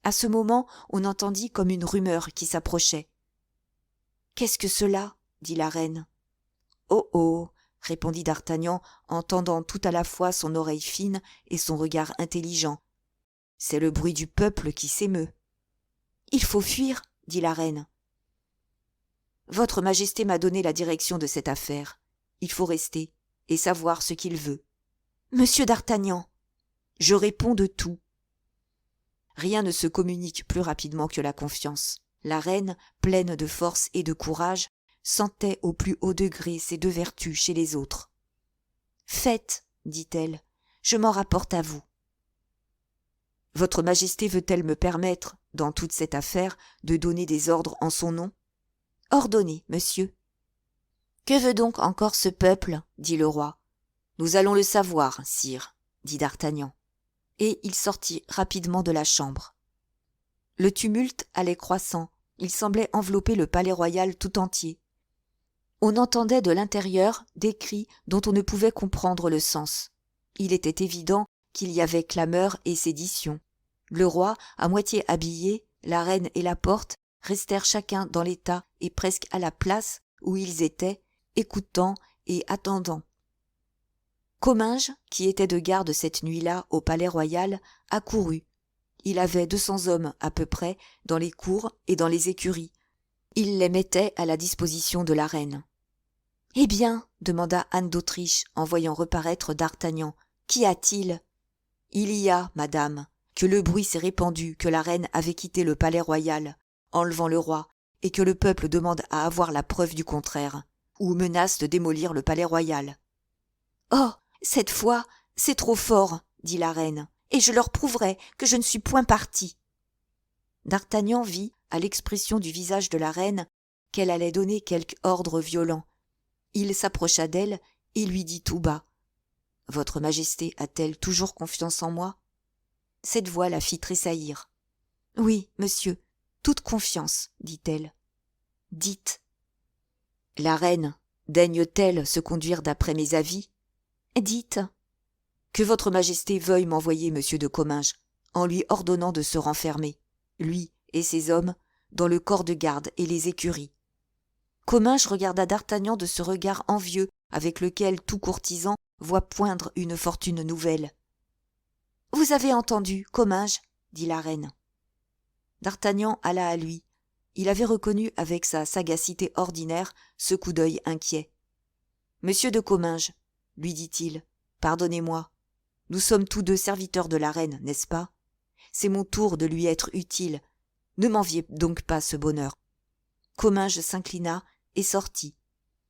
À ce moment, on entendit comme une rumeur qui s'approchait. « Qu'est-ce que cela ? dit la reine. Oh oh, répondit d'Artagnan en tendant tout à la fois son oreille fine et son regard intelligent. C'est le bruit du peuple qui s'émeut. Il faut fuir, dit la reine. Votre Majesté m'a donné la direction de cette affaire. Il faut rester et savoir ce qu'il veut. Monsieur d'Artagnan, je réponds de tout. Rien ne se communique plus rapidement que la confiance. La reine, pleine de force et de courage, sentait au plus haut degré ces deux vertus chez les autres. Faites, dit-elle, je m'en rapporte à vous. Votre Majesté veut-elle me permettre, dans toute cette affaire, de donner des ordres en son nom? Ordonnez, monsieur. Que veut donc encore ce peuple? Dit le roi. Nous allons le savoir, sire, dit d'Artagnan. Et il sortit rapidement de la chambre. Le tumulte allait croissant, il semblait envelopper le palais royal tout entier. On entendait de l'intérieur des cris dont on ne pouvait comprendre le sens. Il était évident qu'il y avait clameur et sédition. Le roi, à moitié habillé, la reine et la porte, restèrent chacun dans l'état et presque à la place où ils étaient, écoutant et attendant. Comminges, qui était de garde cette nuit-là au palais royal, accourut. Il avait 200 hommes à peu près dans les cours et dans les écuries. Il les mettait à la disposition de la reine. « Eh bien, demanda Anne d'Autriche en voyant reparaître d'Artagnan, qu'y a-t-il ? Il y a, madame, que le bruit s'est répandu que la reine avait quitté le palais royal, enlevant le roi, et que le peuple demande à avoir la preuve du contraire, ou menace de démolir le palais royal. « Oh, cette fois, c'est trop fort, dit la reine, et je leur prouverai que je ne suis point partie. » D'Artagnan vit, à l'expression du visage de la reine, qu'elle allait donner quelque ordre violent. Il s'approcha d'elle et lui dit tout bas. « Votre Majesté a-t-elle toujours confiance en moi ?» Cette voix la fit tressaillir. « Oui, monsieur, toute confiance, dit-elle. »« Dites. »« La reine daigne-t-elle se conduire d'après mes avis ?»« Dites. »« Que votre Majesté veuille m'envoyer monsieur de Comminges, en lui ordonnant de se renfermer, lui et ses hommes, dans le corps de garde et les écuries. » Comminges regarda d'Artagnan de ce regard envieux avec lequel tout courtisan voit poindre une fortune nouvelle. « Vous avez entendu, Comminges, dit la reine. D'Artagnan alla à lui. Il avait reconnu avec sa sagacité ordinaire ce coup d'œil inquiet. « Monsieur de Comminges, lui dit-il, pardonnez-moi. Nous sommes tous deux serviteurs de la reine, n'est-ce pas? C'est mon tour de lui être utile. Ne m'enviez donc pas ce bonheur. » Comminges s'inclina et sortit.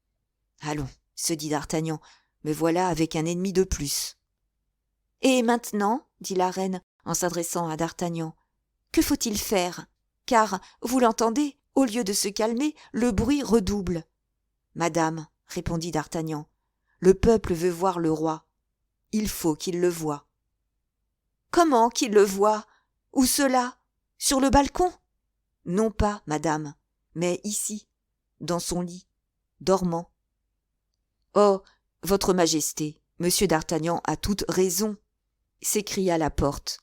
« Allons, se dit d'Artagnan, me voilà avec un ennemi de plus. »« Et maintenant, dit la reine en s'adressant à d'Artagnan, que faut-il faire? Car, vous l'entendez, au lieu de se calmer, le bruit redouble. »« Madame, répondit d'Artagnan, le peuple veut voir le roi. Il faut qu'il le voie. »« Comment qu'il le voie? Où cela? Sur le balcon? »« Non pas, madame, mais ici, dans son lit, dormant. »« Oh, votre Majesté, monsieur d'Artagnan a toute raison, » s'écria la porte.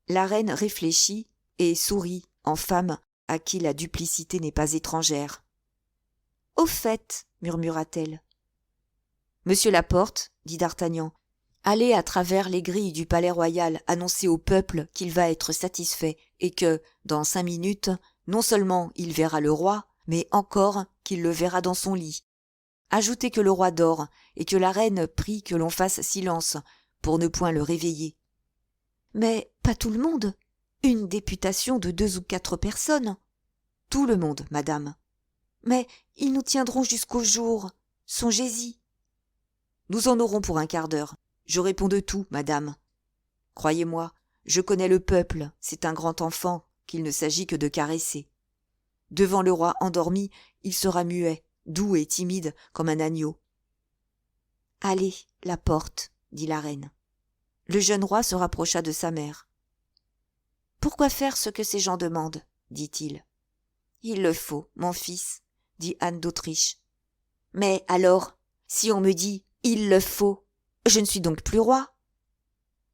La reine réfléchit et sourit en femme à qui la duplicité n'est pas étrangère. « Au fait, murmura-t-elle. »« Monsieur Laporte, dit d'Artagnan, allez à travers les grilles du palais royal annoncer au peuple qu'il va être satisfait et que, dans 5 minutes, non seulement il verra le roi, mais encore qu'il le verra dans son lit. Ajoutez que le roi dort et que la reine prie que l'on fasse silence pour ne point le réveiller. »« Mais pas tout le monde. Une députation de 2 ou 4 personnes. »« Tout le monde, madame. »« Mais ils nous tiendront jusqu'au jour. Songez-y. »« Nous en aurons pour un quart d'heure. Je réponds de tout, madame. Croyez-moi, je connais le peuple, c'est un grand enfant qu'il ne s'agit que de caresser. Devant le roi endormi, il sera muet, doux et timide comme un agneau. »« Allez, la porte, dit la reine. Le jeune roi se rapprocha de sa mère. « Pourquoi faire ce que ces gens demandent ?» dit-il. « Il le faut, mon fils, » dit Anne d'Autriche. « Mais alors, si on me dit « il le faut », je ne suis donc plus roi ?»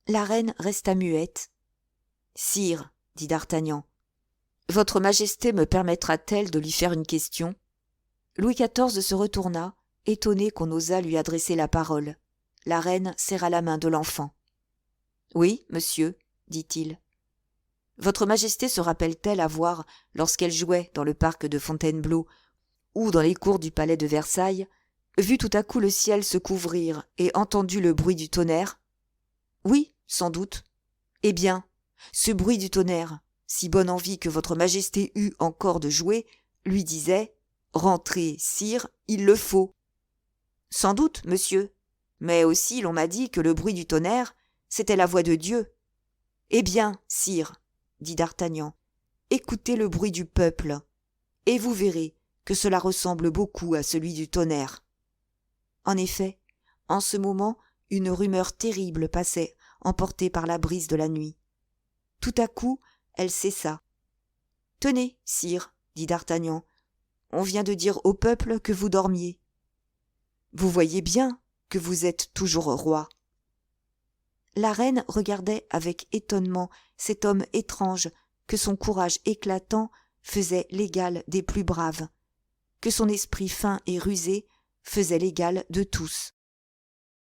La reine resta muette. « Sire, » dit d'Artagnan, « votre Majesté me permettra-t-elle de lui faire une question ?»« Louis XIV se retourna, étonné qu'on osât lui adresser la parole. La reine serra la main de l'enfant. « Oui, monsieur, dit-il. Votre Majesté se rappelle-t-elle avoir, lorsqu'elle jouait dans le parc de Fontainebleau ou dans les cours du palais de Versailles, vu tout à coup le ciel se couvrir et entendu le bruit du tonnerre ? Oui, sans doute. Eh bien, ce bruit du tonnerre, si bonne envie que votre Majesté eût encore de jouer, lui disait « Rentrez, sire, il le faut ». Sans doute, monsieur, mais aussi l'on m'a dit que le bruit du tonnerre, c'était la voix de Dieu. Eh bien, sire, dit d'Artagnan, écoutez le bruit du peuple, et vous verrez que cela ressemble beaucoup à celui du tonnerre. En effet, en ce moment, une rumeur terrible passait, emportée par la brise de la nuit. Tout à coup, elle cessa. « Tenez, sire, dit d'Artagnan, on vient de dire au peuple que vous dormiez. Vous voyez bien que vous êtes toujours roi. » La reine regardait avec étonnement cet homme étrange que son courage éclatant faisait l'égal des plus braves, que son esprit fin et rusé faisait l'égal de tous.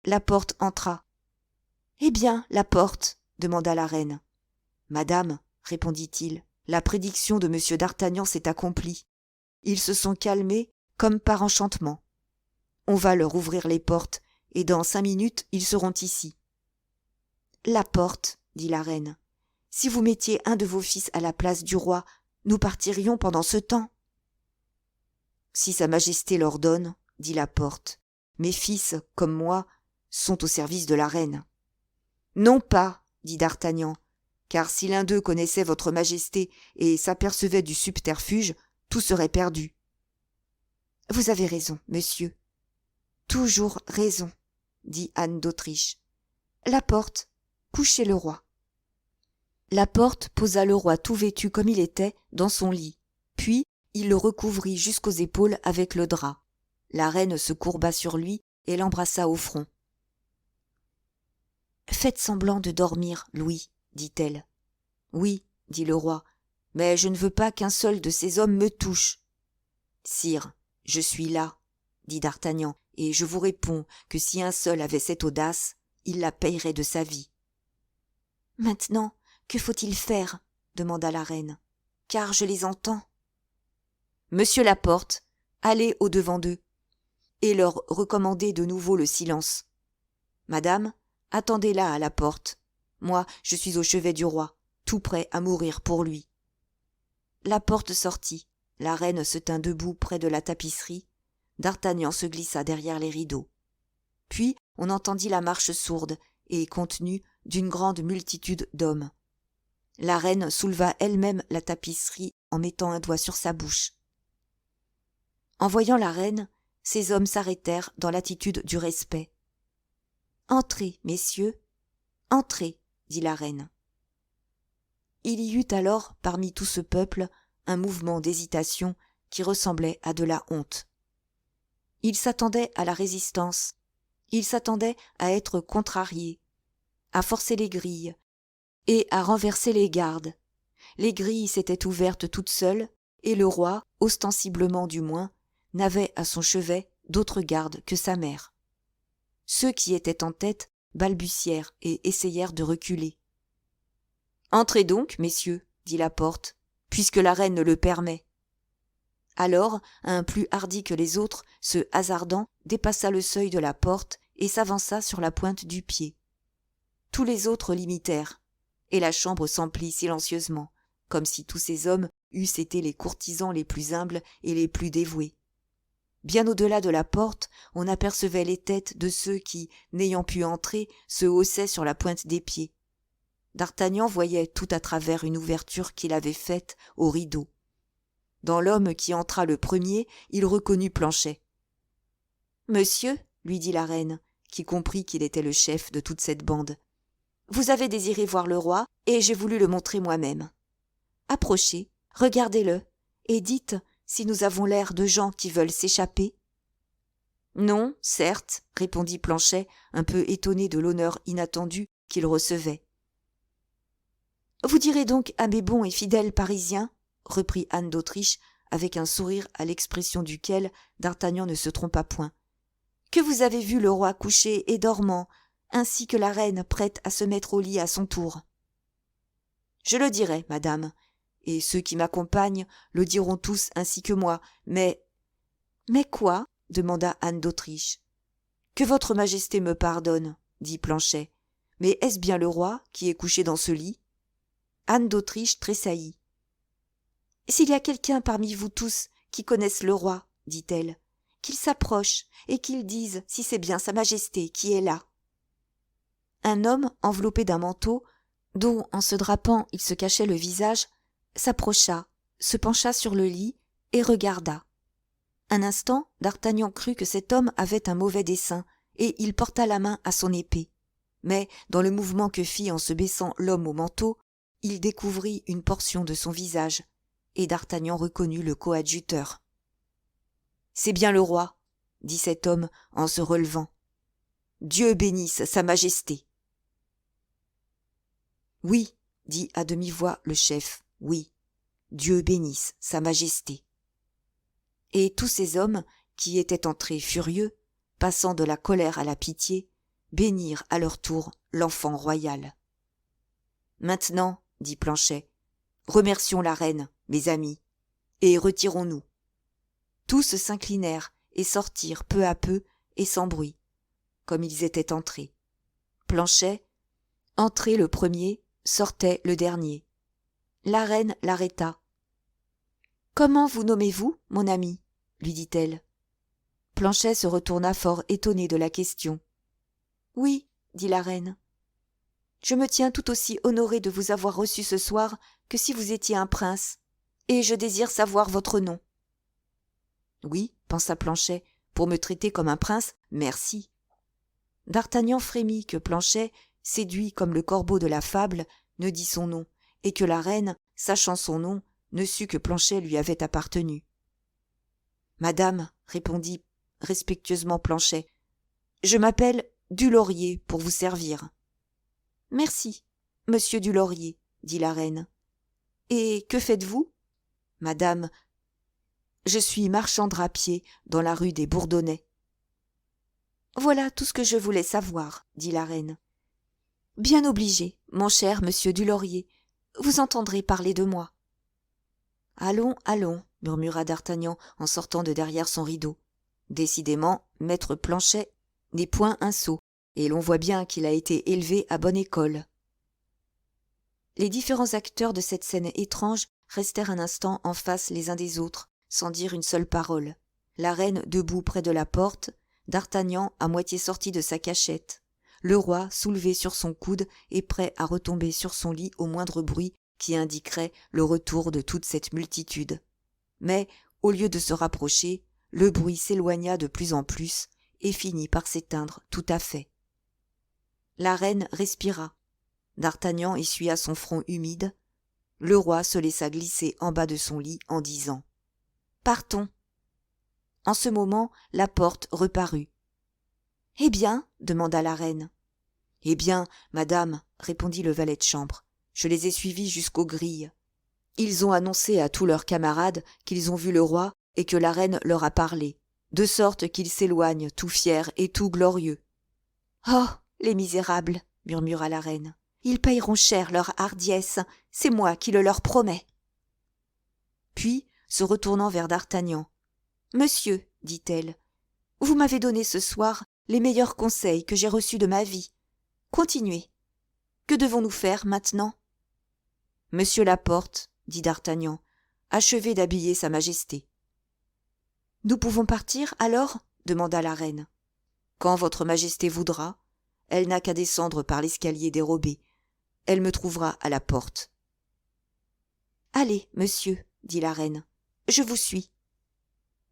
Laporte entra. « Eh bien, Laporte, demanda la reine. « Madame, répondit-il, la prédiction de M. d'Artagnan s'est accomplie. Ils se sont calmés comme par enchantement. On va leur ouvrir les portes, et dans 5 minutes, ils seront ici. » « Laporte, dit la reine, si vous mettiez un de vos fils à la place du roi, nous partirions pendant ce temps. »« Si sa majesté l'ordonne, dit Laporte, mes fils, comme moi, sont au service de la reine. »« Non pas, dit d'Artagnan, car si l'un d'eux connaissait votre majesté et s'apercevait du subterfuge, tout serait perdu. »« Vous avez raison, monsieur. Toujours raison, dit Anne d'Autriche. Laporte, couchez le roi. » Laporte posa le roi tout vêtu comme il était dans son lit, puis il le recouvrit jusqu'aux épaules avec le drap. La reine se courba sur lui et l'embrassa au front. « Faites semblant de dormir, Louis, dit-elle. « Oui, dit le roi, mais je ne veux pas qu'un seul de ces hommes me touche. »« Sire, je suis là, dit d'Artagnan, et je vous réponds que si un seul avait cette audace, il la payerait de sa vie. »« Maintenant, que faut-il faire ? demanda la reine, car je les entends. »« Monsieur Laporte, allez au-devant d'eux, et leur recommandez de nouveau le silence. Madame, attendez-la à la porte. Moi, je suis au chevet du roi, tout prêt à mourir pour lui. » Laporte sortit, la reine se tint debout près de la tapisserie, d'Artagnan se glissa derrière les rideaux. Puis on entendit la marche sourde et contenue d'une grande multitude d'hommes. La reine souleva elle-même la tapisserie en mettant un doigt sur sa bouche. En voyant la reine, ces hommes s'arrêtèrent dans l'attitude du respect. « Entrez, messieurs, entrez, dit la reine. » Il y eut alors, parmi tout ce peuple, un mouvement d'hésitation qui ressemblait à de la honte. Ils s'attendaient à la résistance, ils s'attendaient à être contrariés, à forcer les grilles et à renverser les gardes. Les grilles s'étaient ouvertes toutes seules, et le roi, ostensiblement du moins, n'avait à son chevet d'autre garde que sa mère. Ceux qui étaient en tête balbutièrent et essayèrent de reculer. « Entrez donc, messieurs, dit Laporte, puisque la reine le permet. » Alors, un plus hardi que les autres, se hasardant, dépassa le seuil de la porte et s'avança sur la pointe du pied. Tous les autres l'imitèrent, et la chambre s'emplit silencieusement, comme si tous ces hommes eussent été les courtisans les plus humbles et les plus dévoués. Bien au-delà de la porte, on apercevait les têtes de ceux qui, n'ayant pu entrer, se haussaient sur la pointe des pieds. D'Artagnan voyait tout à travers une ouverture qu'il avait faite au rideau. Dans l'homme qui entra le premier, il reconnut Planchet. « Monsieur, lui dit la reine, qui comprit qu'il était le chef de toute cette bande, vous avez désiré voir le roi, et j'ai voulu le montrer moi-même. Approchez, regardez-le, et dites si nous avons l'air de gens qui veulent s'échapper. »« Non, certes, répondit Planchet, un peu étonné de l'honneur inattendu qu'il recevait. « Vous direz donc à mes bons et fidèles Parisiens, reprit Anne d'Autriche, avec un sourire à l'expression duquel D'Artagnan ne se trompa point. « Que vous avez vu le roi couché et dormant, ainsi que la reine prête à se mettre au lit à son tour. »« Je le dirai, madame, et ceux qui m'accompagnent le diront tous ainsi que moi, mais... »« Mais quoi ?» demanda Anne d'Autriche. « Que votre majesté me pardonne, dit Planchet, mais est-ce bien le roi qui est couché dans ce lit ?» Anne d'Autriche tressaillit. « S'il y a quelqu'un parmi vous tous qui connaisse le roi, dit-elle, qu'il s'approche et qu'il dise si c'est bien sa majesté qui est là. » Un homme enveloppé d'un manteau, dont en se drapant il se cachait le visage, s'approcha, se pencha sur le lit et regarda. Un instant, D'Artagnan crut que cet homme avait un mauvais dessein, et il porta la main à son épée. Mais, dans le mouvement que fit en se baissant l'homme au manteau, il découvrit une portion de son visage, et D'Artagnan reconnut le coadjuteur. « C'est bien le roi, » dit cet homme en se relevant. « Dieu bénisse sa majesté. » « Oui, » dit à demi-voix le chef, « oui, Dieu bénisse sa majesté. » Et tous ces hommes, qui étaient entrés furieux, passant de la colère à la pitié, bénirent à leur tour l'enfant royal. « Maintenant, » dit Planchet, « remercions la reine, mes amis, et retirons-nous. » Tous s'inclinèrent et sortirent peu à peu et sans bruit, comme ils étaient entrés. Planchet, entré le premier, sortait le dernier. La reine l'arrêta. « Comment vous nommez-vous, mon ami ?» lui dit-elle. Planchet se retourna fort étonné de la question. « Oui, » dit la reine. « Je me tiens tout aussi honorée de vous avoir reçu ce soir que si vous étiez un prince, et je désire savoir votre nom. » « Oui, » pensa Planchet, « pour me traiter comme un prince, merci. » D'Artagnan frémit que Planchet, séduit comme le corbeau de la fable, ne dit son nom, et que la reine, sachant son nom, ne sut que Planchet lui avait appartenu. « Madame, » répondit respectueusement Planchet, « je m'appelle Dulaurier pour vous servir. »« Merci, monsieur Dulaurier, » dit la reine. « Et que faites-vous ?»« Madame, je suis marchand drapier dans la rue des Bourdonnais. »« Voilà tout ce que je voulais savoir, » dit la reine. « Bien obligé, mon cher monsieur Dulaurier, vous entendrez parler de moi. »« Allons, allons, » murmura D'Artagnan en sortant de derrière son rideau. « Décidément, maître Planchet n'est point un sot, et l'on voit bien qu'il a été élevé à bonne école. » Les différents acteurs de cette scène étrange restèrent un instant en face les uns des autres, sans dire une seule parole. La reine debout près de la porte, D'Artagnan à moitié sorti de sa cachette, le roi soulevé sur son coude et prêt à retomber sur son lit au moindre bruit qui indiquerait le retour de toute cette multitude. Mais, au lieu de se rapprocher, le bruit s'éloigna de plus en plus et finit par s'éteindre tout à fait. La reine respira. D'Artagnan essuya son front humide. Le roi se laissa glisser en bas de son lit en disant « Partons !» En ce moment, la porte reparut. « Eh bien ?» demanda la reine. « Eh bien, madame, » répondit le valet de chambre, « je les ai suivis jusqu'aux grilles. Ils ont annoncé à tous leurs camarades qu'ils ont vu le roi et que la reine leur a parlé, de sorte qu'ils s'éloignent tout fiers et tout glorieux. »« Oh, les misérables !» murmura la reine. « Ils payeront cher leur hardiesse, c'est moi qui le leur promets. » Puis, se retournant vers D'Artagnan, « Monsieur, dit-elle, vous m'avez donné ce soir les meilleurs conseils que j'ai reçus de ma vie. Continuez. Que devons-nous faire maintenant ?»« Monsieur Laporte, dit D'Artagnan, achevez d'habiller sa majesté. »« Nous pouvons partir, alors ?» demanda la reine. « Quand votre majesté voudra. Elle n'a qu'à descendre par l'escalier dérobé. Elle me trouvera à la porte. »« Allez, monsieur, dit la reine, je vous suis. »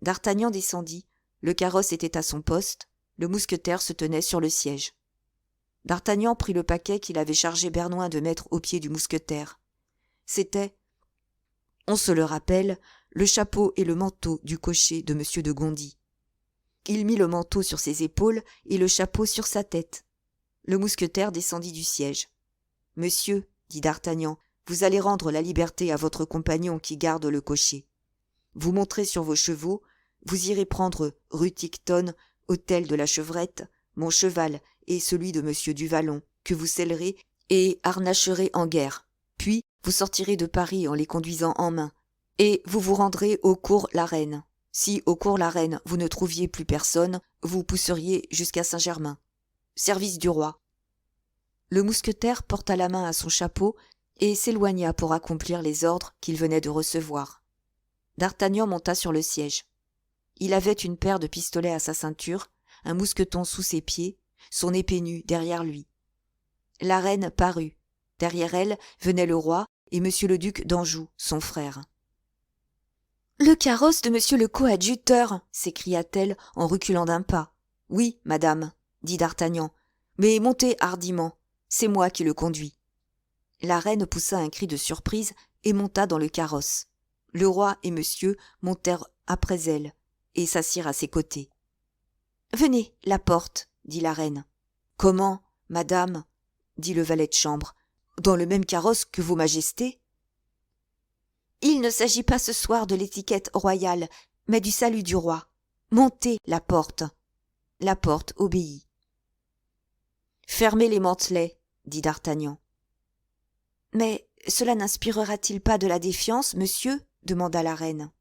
D'Artagnan descendit, le carrosse était à son poste, le mousquetaire se tenait sur le siège. D'Artagnan prit le paquet qu'il avait chargé Bernouin de mettre au pied du mousquetaire. C'était, on se le rappelle, le chapeau et le manteau du cocher de M. de Gondy. Il mit le manteau sur ses épaules et le chapeau sur sa tête. Le mousquetaire descendit du siège. « Monsieur, dit D'Artagnan, vous allez rendre la liberté à votre compagnon qui garde le cocher. vous monterez sur vos chevaux, vous irez prendre rue Tiquetonne, hôtel de la Chevrette, mon cheval et celui de monsieur du Vallon, que vous sellerez et harnacherez en guerre. Puis vous sortirez de Paris en les conduisant en main, et vous vous rendrez au cours la Reine. Si au cours la Reine vous ne trouviez plus personne, vous pousseriez jusqu'à Saint-Germain. Service du roi. Le mousquetaire porta la main à son chapeau et s'éloigna pour accomplir les ordres qu'il venait de recevoir. D'Artagnan monta sur le siège. Il avait une paire de pistolets à sa ceinture, un mousqueton sous ses pieds, son épée nue derrière lui. La reine parut. Derrière elle venait le roi et monsieur le duc d'Anjou, son frère. « Le carrosse de monsieur le coadjuteur !» s'écria-t-elle en reculant d'un pas. « Oui, madame, » dit d'Artagnan, « mais montez hardiment, c'est moi qui le conduis. » La reine poussa un cri de surprise et monta dans le carrosse. Le roi et monsieur montèrent après elle et s'assirent à ses côtés. « Venez, la porte, » dit la reine. « Comment, madame ?» dit le valet de chambre. « Dans le même carrosse que vos majestés ?»« Il ne s'agit pas ce soir de l'étiquette royale, mais du salut du roi. Montez, la porte. » La porte obéit. « Fermez les mantelets, » dit d'Artagnan. « Mais cela n'inspirera-t-il pas de la défiance, monsieur ?» demanda la reine.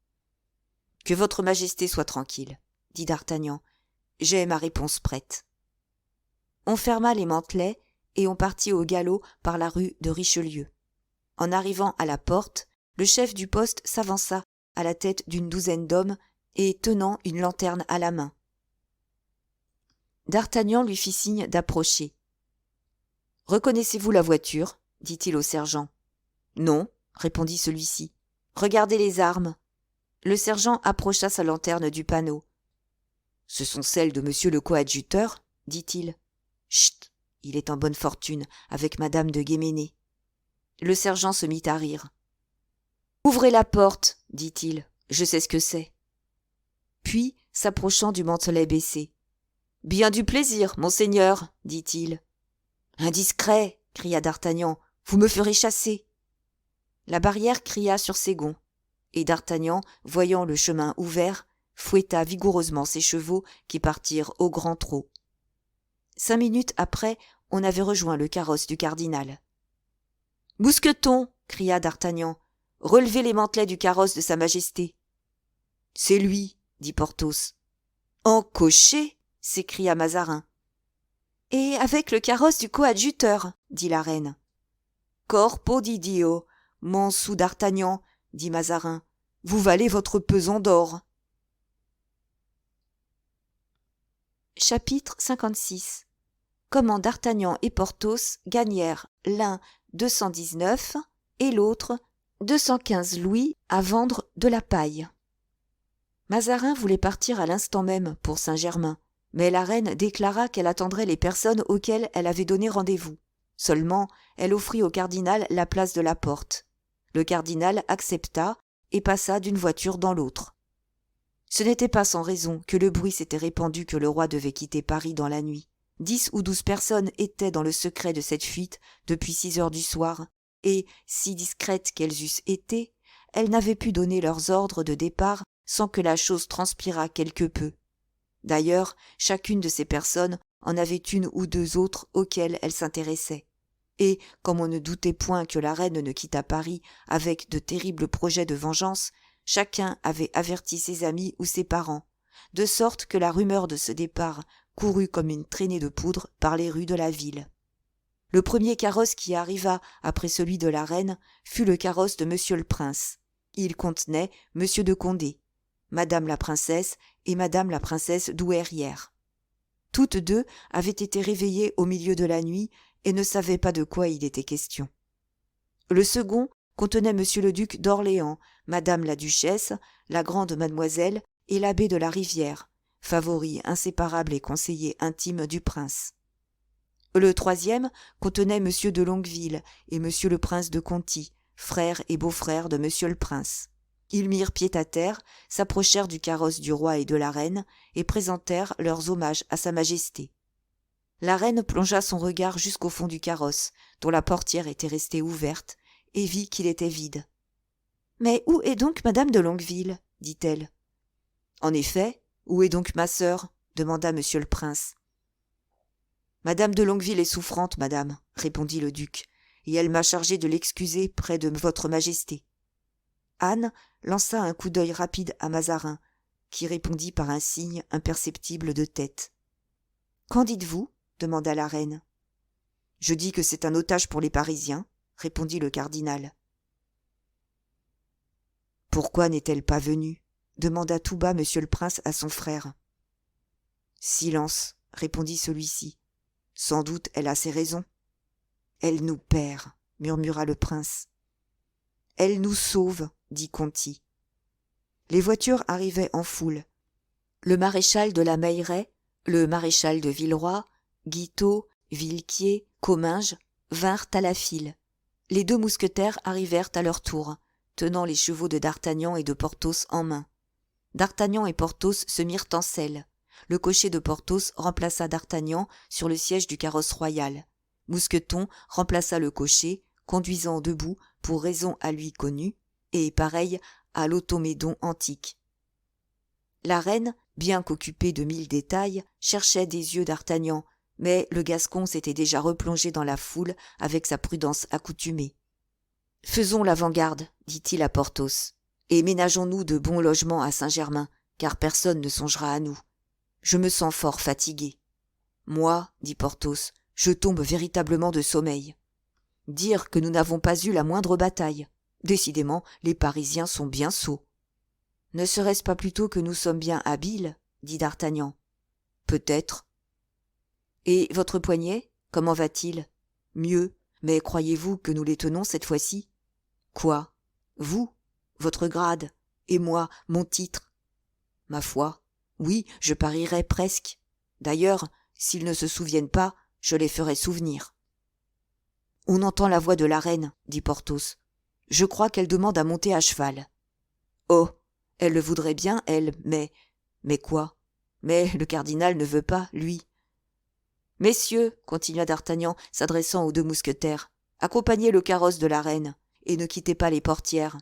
« Que votre majesté soit tranquille, » dit d'Artagnan. « J'ai ma réponse prête. » On ferma les mantelets et on partit au galop par la rue de Richelieu. En arrivant à la porte, le chef du poste s'avança à la tête d'une douzaine d'hommes et tenant une lanterne à la main. D'Artagnan lui fit signe d'approcher. « Reconnaissez-vous la voiture ?» dit-il au sergent. « Non, » répondit celui-ci. « Regardez les armes. » Le sergent approcha sa lanterne du panneau. « Ce sont celles de monsieur le coadjuteur ?» dit-il. « Chut, il est en bonne fortune avec madame de Guéménée. » Le sergent se mit à rire. « Ouvrez la porte, dit-il, je sais ce que c'est. » Puis, s'approchant du mantelet baissé. « Bien du plaisir, monseigneur, dit-il. »« Indiscret, cria d'Artagnan, vous me ferez chasser. » La barrière cria sur ses gonds, et d'Artagnan, voyant le chemin ouvert, fouetta vigoureusement ses chevaux qui partirent au grand trot. 5 minutes après, on avait rejoint le carrosse du cardinal. « Mousqueton !» cria d'Artagnan. « Relevez les mantelets du carrosse de sa majesté. »« C'est lui, » dit Porthos. « En cocher !» s'écria Mazarin. « Et avec le carrosse du coadjuteur !» dit la reine. « Corpo di Dio, mon sou d'Artagnan, » dit Mazarin, « vous valez votre pesant d'or. » Chapitre 56. Comment d'Artagnan et Porthos gagnèrent l'un 219 et l'autre 215 louis à vendre de la paille. Mazarin voulait partir à l'instant même pour Saint-Germain, mais la reine déclara qu'elle attendrait les personnes auxquelles elle avait donné rendez-vous. Seulement, elle offrit au cardinal la place de la porte. Le cardinal accepta et passa d'une voiture dans l'autre. Ce n'était pas sans raison que le bruit s'était répandu que le roi devait quitter Paris dans la nuit. 10 ou 12 personnes étaient dans le secret de cette fuite depuis 6 heures du soir, et, si discrètes qu'elles eussent été, elles n'avaient pu donner leurs ordres de départ sans que la chose transpirât quelque peu. D'ailleurs, chacune de ces personnes en avait une ou deux autres auxquelles elle s'intéressait. Et, comme on ne doutait point que la reine ne quittât Paris avec de terribles projets de vengeance, chacun avait averti ses amis ou ses parents, de sorte que la rumeur de ce départ courut comme une traînée de poudre par les rues de la ville. Le premier carrosse qui arriva après celui de la reine fut le carrosse de monsieur le prince. Il contenait monsieur de Condé, madame la princesse et madame la princesse douairière. Toutes deux avaient été réveillées au milieu de la nuit et ne savaient pas de quoi il était question. Le second contenait monsieur le duc d'Orléans, madame la duchesse, la grande mademoiselle et l'abbé de la Rivière, favoris inséparables et conseillers intimes du prince. Le troisième contenait monsieur de Longueville et monsieur le prince de Conti, frère et beau-frère de monsieur le prince. Ils mirent pied à terre, s'approchèrent du carrosse du roi et de la reine et présentèrent leurs hommages à sa majesté. La reine plongea son regard jusqu'au fond du carrosse, dont la portière était restée ouverte, et vit qu'il était vide. « Mais où est donc madame de Longueville ?» dit-elle. En effet, où est donc ma sœur? Demanda monsieur le prince. Madame de Longueville est souffrante, madame, répondit le duc, et elle m'a chargé de l'excuser près de votre majesté. Anne lança un coup d'œil rapide à Mazarin, qui répondit par un signe imperceptible de tête. Qu'en dites-vous? demanda la reine. Je dis que c'est un otage pour les Parisiens, répondit le cardinal. Pourquoi n'est-elle pas venue? Demanda tout bas monsieur le prince à son frère. Silence, répondit celui-ci. Sans doute elle a ses raisons. Elle nous perd, murmura le prince. Elle nous sauve, dit Conti. Les voitures arrivaient en foule. Le maréchal de la Meilleraie, le maréchal de Villeroy, Guitaut, Villequier, Comminges vinrent à la file. Les 2 mousquetaires arrivèrent à leur tour, tenant les chevaux de D'Artagnan et de Porthos en main. D'Artagnan et Porthos se mirent en selle. Le cocher de Porthos remplaça D'Artagnan sur le siège du carrosse royal. Mousqueton remplaça le cocher, conduisant debout pour raison à lui connue, et pareil à l'automédon antique. La reine, bien qu'occupée de 1000 détails, cherchait des yeux D'Artagnan, mais le Gascon s'était déjà replongé dans la foule avec sa prudence accoutumée. « Faisons l'avant-garde, dit-il à Porthos, et ménageons-nous de bons logements à Saint-Germain, car personne ne songera à nous. Je me sens fort fatigué. »« Moi, dit Porthos, je tombe véritablement de sommeil. Dire que nous n'avons pas eu la moindre bataille. Décidément, les Parisiens sont bien sots. »« Ne serait-ce pas plutôt que nous sommes bien habiles, dit D'Artagnan. »« Peut-être. »« Et votre poignet, comment va-t-il ? » ?»« Mieux, mais croyez-vous que nous les tenons cette fois-ci ? » ?»« Quoi ? Vous, votre grade, et moi, mon titre. » »« Ma foi, oui, je parierais presque. D'ailleurs, s'ils ne se souviennent pas, je les ferai souvenir. »« On entend la voix de la reine, dit Porthos. Je crois qu'elle demande à monter à cheval. »« Oh, elle le voudrait bien, elle, mais... » »« Mais quoi ? Mais le cardinal ne veut pas, lui. »« Messieurs, continua D'Artagnan, s'adressant aux 2 mousquetaires, accompagnez le carrosse de la reine, et ne quittez pas les portières.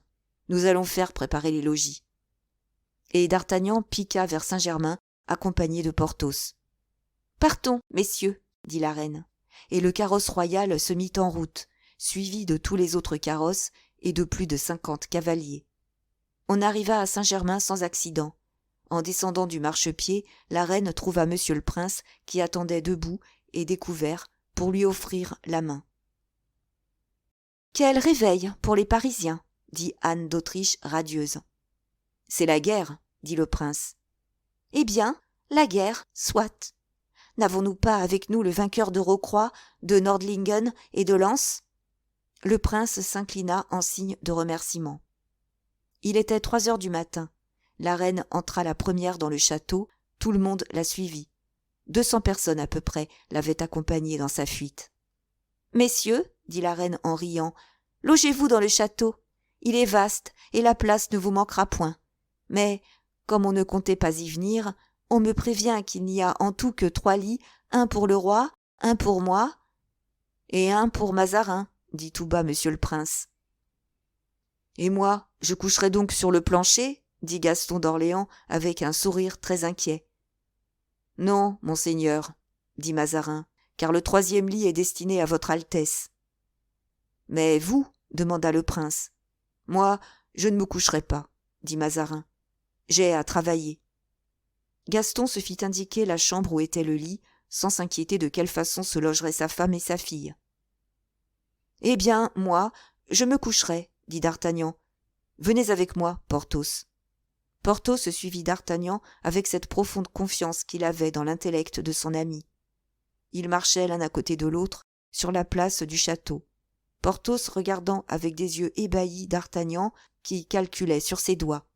Nous allons faire préparer les logis. » Et D'Artagnan piqua vers Saint-Germain, accompagné de Porthos. « Partons, messieurs, dit la reine, et le carrosse royal se mit en route, suivi de tous les autres carrosses et de plus de 50 cavaliers. On arriva à Saint-Germain sans accident. En descendant du marchepied, la reine trouva monsieur le prince qui attendait debout et découvert pour lui offrir la main. « Quel réveil pour les Parisiens !» dit Anne d'Autriche radieuse. « C'est la guerre, » dit le prince. « Eh bien, la guerre, soit. N'avons-nous pas avec nous le vainqueur de Rocroi, de Nordlingen et de Lens ?» Le prince s'inclina en signe de remerciement. Il était 3 heures du matin. La reine entra la première dans le château, tout le monde la suivit. 200 personnes à peu près l'avaient accompagnée dans sa fuite. « Messieurs, dit la reine en riant, logez-vous dans le château. Il est vaste et la place ne vous manquera point. Mais, comme on ne comptait pas y venir, on me prévient qu'il n'y a en tout que 3 lits, un pour le roi, un pour moi et un pour Mazarin, dit tout bas monsieur le prince. « Et moi, je coucherai donc sur le plancher ?» dit Gaston d'Orléans avec un sourire très inquiet. « Non, monseigneur, dit Mazarin, car le 3e lit est destiné à votre Altesse. »« Mais vous ?» demanda le prince. « Moi, je ne me coucherai pas, dit Mazarin. J'ai à travailler. » Gaston se fit indiquer la chambre où était le lit, sans s'inquiéter de quelle façon se logeraient sa femme et sa fille. « Eh bien, moi, je me coucherai, dit D'Artagnan. Venez avec moi, Porthos. » Porthos suivit D'Artagnan avec cette profonde confiance qu'il avait dans l'intellect de son ami. Ils marchaient l'un à côté de l'autre sur la place du château. Porthos regardant avec des yeux ébahis D'Artagnan qui calculait sur ses doigts.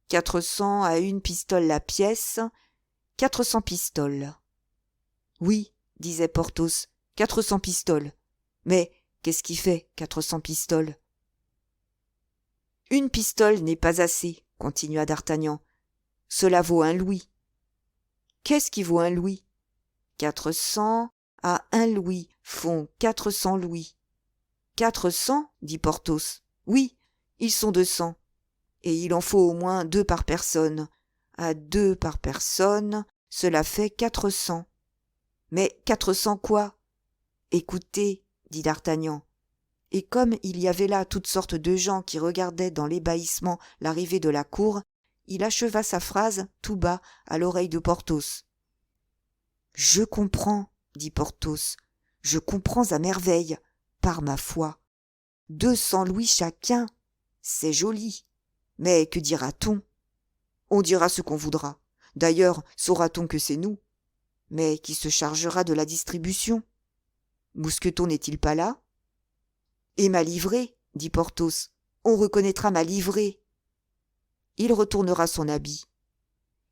400 à 1 pistole la pièce, 400 pistoles. Oui, disait Porthos, 400 pistoles. Mais qu'est-ce qui fait 400 pistoles ? 1 pistole n'est pas assez, continua D'Artagnan. Cela vaut 1 louis. Qu'est-ce qui vaut 1 louis ? 400 à 1 louis font 400 louis. 400, dit Porthos. Oui, ils sont 200. et il en faut au moins 2 par personne. À 2 par personne, cela fait 400. Mais 400 quoi? Écoutez, dit d'Artagnan. Et comme il y avait là toutes sortes de gens qui regardaient dans l'ébahissement l'arrivée de la cour, il acheva sa phrase tout bas à l'oreille de Porthos. « Je comprends, dit Porthos, je comprends à merveille, par ma foi. 200 louis chacun, c'est joli. Mais que dira-t-on? On dira ce qu'on voudra. D'ailleurs, saura-t-on que c'est nous? Mais qui se chargera de la distribution? Mousqueton n'est-il pas là? Et ma livrée, dit Porthos. On reconnaîtra ma livrée. Il retournera son habit.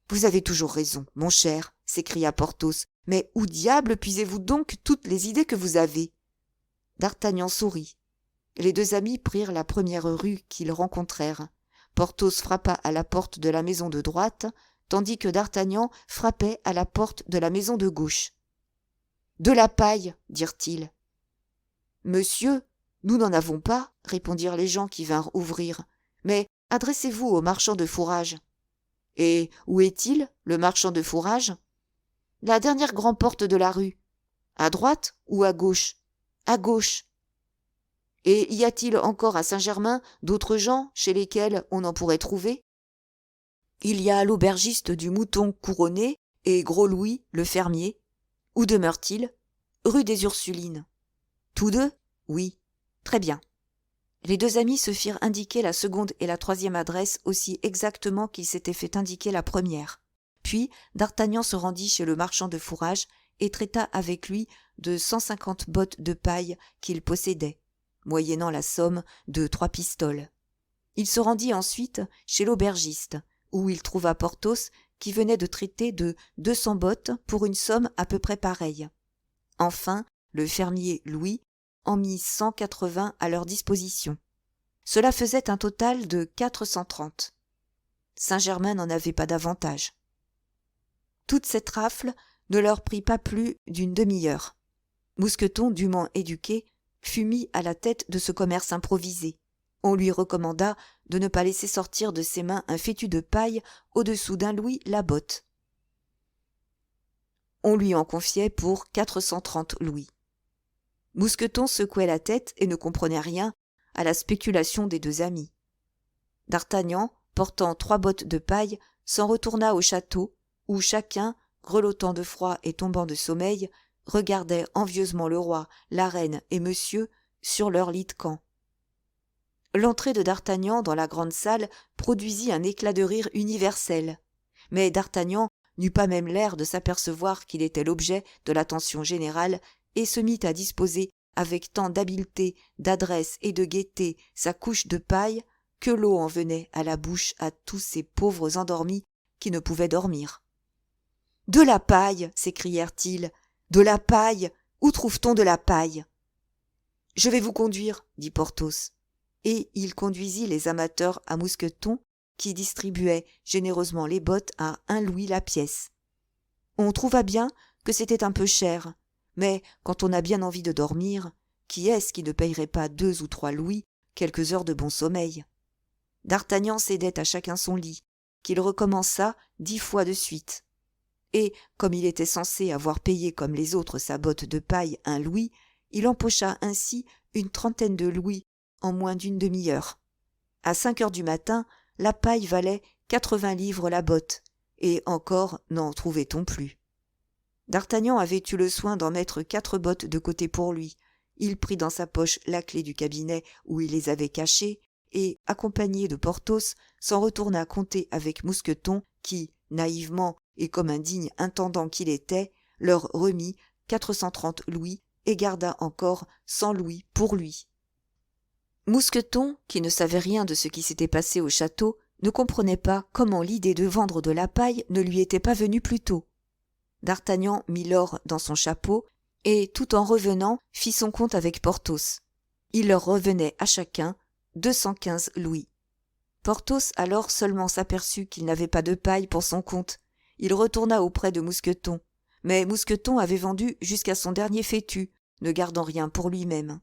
Vous avez toujours raison, mon cher, s'écria Porthos. Mais où diable puisez-vous donc toutes les idées que vous avez? D'Artagnan sourit. Les 2 amis prirent la première rue qu'ils rencontrèrent. Porthos frappa à la porte de la maison de droite, tandis que d'Artagnan frappait à la porte de la maison de gauche. « De la paille, dirent-ils. »« Monsieur, nous n'en avons pas, répondirent les gens qui vinrent ouvrir. Mais adressez-vous au marchand de fourrage. »« Et où est-il, le marchand de fourrage ?»« La dernière grande porte de la rue. À droite ou à gauche ? » ?»« À gauche. » « Et y a-t-il encore à Saint-Germain d'autres gens chez lesquels on en pourrait trouver ? » ?»« Il y a l'aubergiste du Mouton couronné et Gros Louis, le fermier. » »« Où demeure-t-il ? » ?»« Rue des Ursulines. » »« Tous 2 ? » ?»« Oui. » »« Très bien. » Les 2 amis se firent indiquer la seconde et la troisième adresse aussi exactement qu'ils s'étaient fait indiquer la première. Puis d'Artagnan se rendit chez le marchand de fourrage et traita avec lui de 150 bottes de paille qu'il possédait, moyennant la somme de 3 pistoles. Il se rendit ensuite chez l'aubergiste, où il trouva Porthos qui venait de traiter de 200 bottes pour une somme à peu près pareille. Enfin, le fermier Louis en mit 180 à leur disposition. Cela faisait un total de 430. Saint-Germain n'en avait pas davantage. Toute cette rafle ne leur prit pas plus d'une demi-heure. Mousqueton, dûment éduqué, fut mis à la tête de ce commerce improvisé. On lui recommanda de ne pas laisser sortir de ses mains un fétu de paille au-dessous d'1 louis la botte. On lui en confiait pour 430 louis. Mousqueton secouait la tête et ne comprenait rien à la spéculation des 2 amis. D'Artagnan, portant 3 bottes de paille, s'en retourna au château, où chacun, grelottant de froid et tombant de sommeil, regardait envieusement le roi, la reine et monsieur sur leur lit de camp. L'entrée de d'Artagnan dans la grande salle produisit un éclat de rire universel. Mais d'Artagnan n'eut pas même l'air de s'apercevoir qu'il était l'objet de l'attention générale et se mit à disposer avec tant d'habileté, d'adresse et de gaieté sa couche de paille que l'eau en venait à la bouche à tous ces pauvres endormis qui ne pouvaient dormir. « De la paille !» s'écrièrent-ils. « De la paille ! Où trouve-t-on de la paille ?»« Je vais vous conduire, » dit Porthos. Et il conduisit les amateurs à Mousqueton, qui distribuait généreusement les bottes à 1 louis la pièce. On trouva bien que c'était un peu cher, mais quand on a bien envie de dormir, qui est-ce qui ne payerait pas 2 ou 3 louis quelques heures de bon sommeil? D'Artagnan cédait à chacun son lit, qu'il recommença 10 fois de suite. Et, comme il était censé avoir payé comme les autres sa botte de paille 1 louis, il empocha ainsi une 30aine de louis en moins d'une demi-heure. À 5 heures du matin, la paille valait 80 livres la botte, et encore n'en trouvait-on plus. D'Artagnan avait eu le soin d'en mettre 4 bottes de côté pour lui. Il prit dans sa poche la clé du cabinet où il les avait cachées, et, accompagné de Porthos, s'en retourna compter avec Mousqueton, qui, naïvement et comme un digne intendant qu'il était, leur remit 430 louis et garda encore 100 louis pour lui. Mousqueton, qui ne savait rien de ce qui s'était passé au château, ne comprenait pas comment l'idée de vendre de la paille ne lui était pas venue plus tôt. D'Artagnan mit l'or dans son chapeau et, tout en revenant, fit son compte avec Porthos. Il leur revenait à chacun 215 louis. Porthos alors seulement s'aperçut qu'il n'avait pas de paille pour son compte. Il retourna auprès de Mousqueton, mais Mousqueton avait vendu jusqu'à son dernier fétu, ne gardant rien pour lui-même.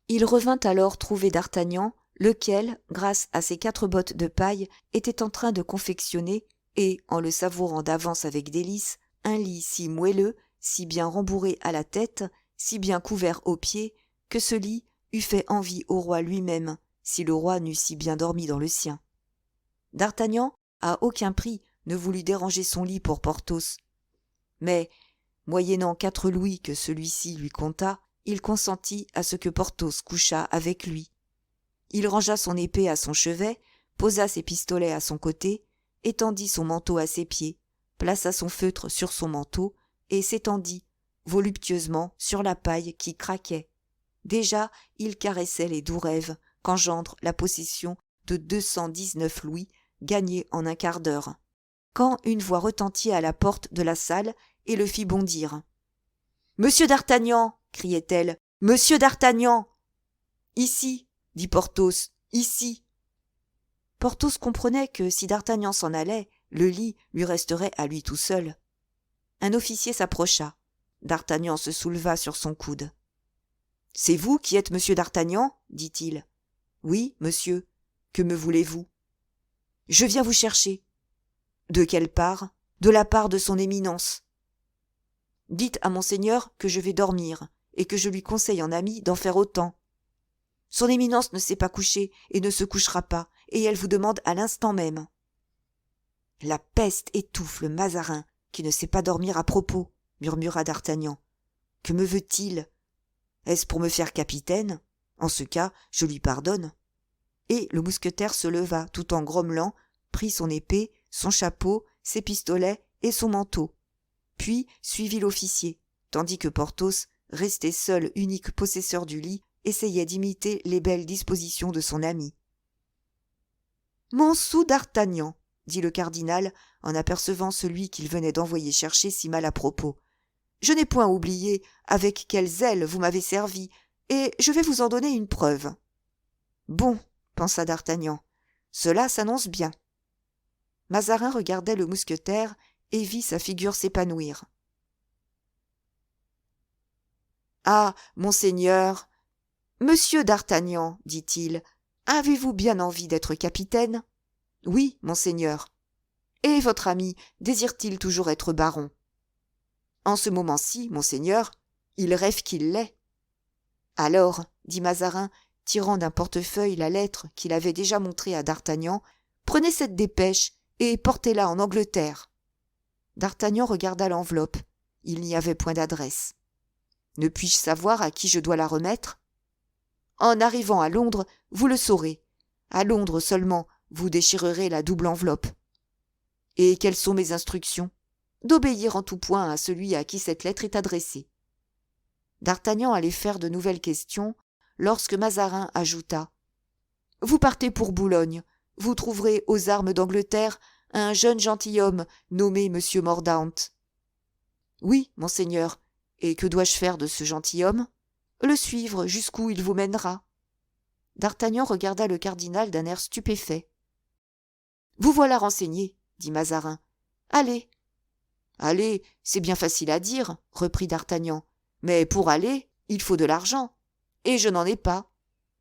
Il revint alors trouver d'Artagnan, lequel, grâce à ses 4 bottes de paille, était en train de confectionner, et en le savourant d'avance avec délice, un lit si moelleux, si bien rembourré à la tête, si bien couvert aux pieds, que ce lit eût fait envie au roi lui-même, si le roi n'eût si bien dormi dans le sien. D'Artagnan, à aucun prix, ne voulut déranger son lit pour Porthos. Mais, moyennant 4 louis que celui-ci lui compta, il consentit à ce que Porthos couchât avec lui. Il rangea son épée à son chevet, posa ses pistolets à son côté, étendit son manteau à ses pieds, plaça son feutre sur son manteau et s'étendit voluptueusement sur la paille qui craquait. Déjà, il caressait les doux rêves qu'engendre la possession de 219 louis gagnés en un quart d'heure, quand une voix retentit à la porte de la salle et le fit bondir. « Monsieur d'Artagnan !» criait-elle. « Monsieur d'Artagnan !»« Ici !» dit Porthos. « Ici !» Porthos comprenait que si d'Artagnan s'en allait, le lit lui resterait à lui tout seul. Un officier s'approcha. D'Artagnan se souleva sur son coude. « C'est vous qui êtes monsieur d'Artagnan ?» dit-il. « Oui, monsieur. Que me voulez-vous ?»« Je viens vous chercher. »« De quelle part ?»« De la part de son éminence. »« Dites à monseigneur que je vais dormir, et que je lui conseille en ami d'en faire autant. Son éminence ne s'est pas couchée et ne se couchera pas, et elle vous demande à l'instant même. »« La peste étouffe le Mazarin, qui ne sait pas dormir à propos, » murmura d'Artagnan. « Que me veut-il ? Est-ce pour me faire capitaine ? En ce cas, je lui pardonne. » Et le mousquetaire se leva tout en grommelant, prit son épée, son chapeau, ses pistolets et son manteau, puis suivit l'officier, tandis que Porthos, resté seul unique possesseur du lit, essayait d'imiter les belles dispositions de son ami. « Mon sou d'Artagnan !» dit le cardinal, en apercevant celui qu'il venait d'envoyer chercher si mal à propos. « Je n'ai point oublié avec quel zèle vous m'avez servi, et je vais vous en donner une preuve. » Bon, pensa d'Artagnan, cela s'annonce bien. Mazarin regardait le mousquetaire et vit sa figure s'épanouir. « Ah, monseigneur, monsieur d'Artagnan, dit-il, avez-vous bien envie d'être capitaine ? Oui, monseigneur. Et votre ami désire-t-il toujours être baron ? En ce moment-ci, monseigneur, il rêve qu'il l'est. Alors, dit Mazarin, tirant d'un portefeuille la lettre qu'il avait déjà montrée à d'Artagnan, prenez cette dépêche et portez-la en Angleterre. D'Artagnan regarda l'enveloppe. Il n'y avait point d'adresse. Ne puis-je savoir à qui je dois la remettre ? En arrivant à Londres, vous le saurez. À Londres seulement, vous déchirerez la double enveloppe. Et quelles sont mes instructions ? D'obéir en tout point à celui à qui cette lettre est adressée. D'Artagnan allait faire de nouvelles questions, lorsque Mazarin ajouta « Vous partez pour Boulogne. Vous trouverez aux armes d'Angleterre un jeune gentilhomme nommé Monsieur Mordaunt. »« Oui, monseigneur. Et que dois-je faire de ce gentilhomme ? » ?»« Le suivre jusqu'où il vous mènera. » D'Artagnan regarda le cardinal d'un air stupéfait. « Vous voilà renseigné, » dit Mazarin. « Allez. »« Allez, c'est bien facile à dire, » reprit d'Artagnan. « Mais pour aller, il faut de l'argent. Et je n'en ai pas. »«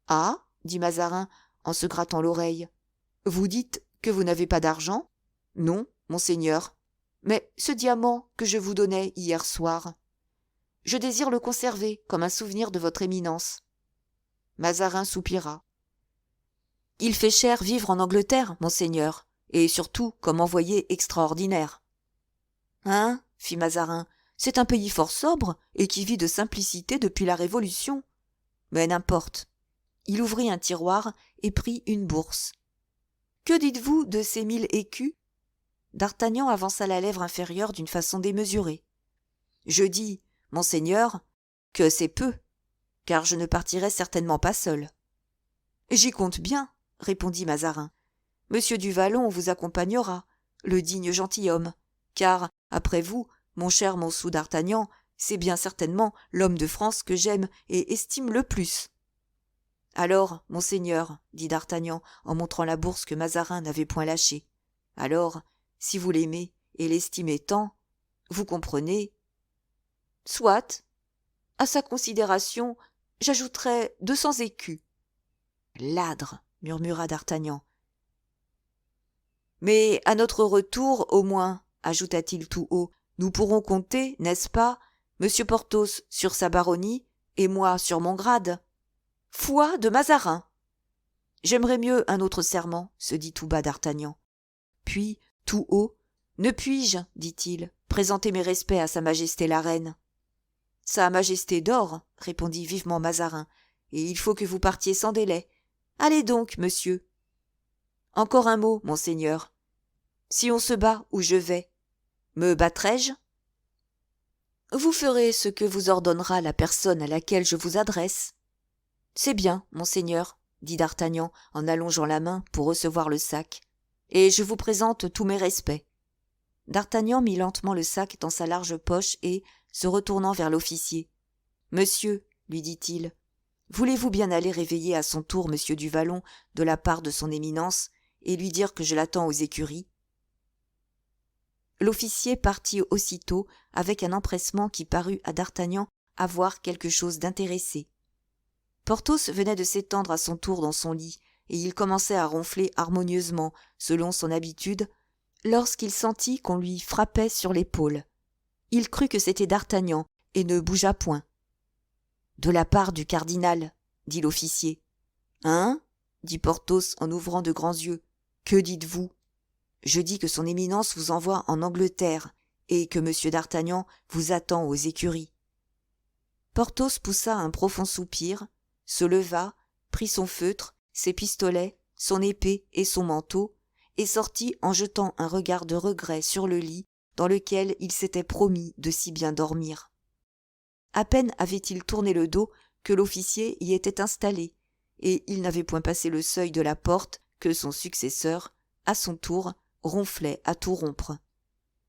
Ah » dit Mazarin, en se grattant l'oreille. « Vous dites que vous n'avez pas d'argent ? » ?»« Non, monseigneur. Mais ce diamant que je vous donnais hier soir, je désire le conserver comme un souvenir de votre éminence. » Mazarin soupira. « Il fait cher vivre en Angleterre, monseigneur, et surtout comme envoyé extraordinaire. »« Hein » fit Mazarin, « c'est un pays fort sobre et qui vit de simplicité depuis la Révolution. Mais n'importe. » Il ouvrit un tiroir et prit une bourse. « Que dites-vous de ces 1000 écus ?» D'Artagnan avança la lèvre inférieure d'une façon démesurée. « Je dis, monseigneur, que c'est peu, car je ne partirai certainement pas seul. »« J'y compte bien, » répondit Mazarin. « Monsieur du Vallon vous accompagnera, le digne gentilhomme, car, après vous, mon cher Montsou d'Artagnan, c'est bien certainement l'homme de France que j'aime et estime le plus. »« Alors, monseigneur, dit d'Artagnan en montrant la bourse que Mazarin n'avait point lâchée, alors, si vous l'aimez et l'estimez tant, vous comprenez. »« Soit. À sa considération, j'ajouterai 200 écus. »« Ladre, murmura d'Artagnan. Mais à notre retour, au moins, ajouta-t-il tout haut, nous pourrons compter, n'est-ce pas, monsieur Porthos sur sa baronnie et moi sur mon grade. Foi de Mazarin. J'aimerais mieux un autre serment, se dit tout bas d'Artagnan. Puis, tout haut, ne puis-je, dit-il, présenter mes respects à sa majesté la reine? Sa majesté dort, répondit vivement Mazarin, et il faut que vous partiez sans délai. Allez donc, monsieur. Encore un mot, monseigneur. Si on se bat où je vais, me battrai-je? Vous ferez ce que vous ordonnera la personne à laquelle je vous adresse. C'est bien, monseigneur, dit d'Artagnan en allongeant la main pour recevoir le sac, et je vous présente tous mes respects. D'Artagnan mit lentement le sac dans sa large poche et, se retournant vers l'officier, « Monsieur, lui dit-il, voulez-vous bien aller réveiller à son tour monsieur du Vallon de la part de son éminence et lui dire que je l'attends aux écuries ?» L'officier partit aussitôt avec un empressement qui parut à d'Artagnan avoir quelque chose d'intéressé. Porthos venait de s'étendre à son tour dans son lit, et il commençait à ronfler harmonieusement, selon son habitude, lorsqu'il sentit qu'on lui frappait sur l'épaule. Il crut que c'était d'Artagnan, et ne bougea point. « De la part du cardinal, » dit l'officier. « Hein » dit Porthos en ouvrant de grands yeux. « Que dites-vous » ? « Je dis que son éminence vous envoie en Angleterre, et que monsieur d'Artagnan vous attend aux écuries. » Porthos poussa un profond soupir, se leva, prit son feutre, ses pistolets, son épée et son manteau, et sortit en jetant un regard de regret sur le lit dans lequel il s'était promis de si bien dormir. À peine avait-il tourné le dos que l'officier y était installé, et il n'avait point passé le seuil de la porte que son successeur, à son tour, ronflait à tout rompre.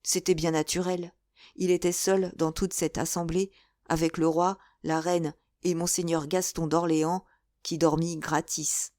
C'était bien naturel. Il était seul dans toute cette assemblée, avec le roi, la reine et monseigneur Gaston d'Orléans, qui dormit gratis.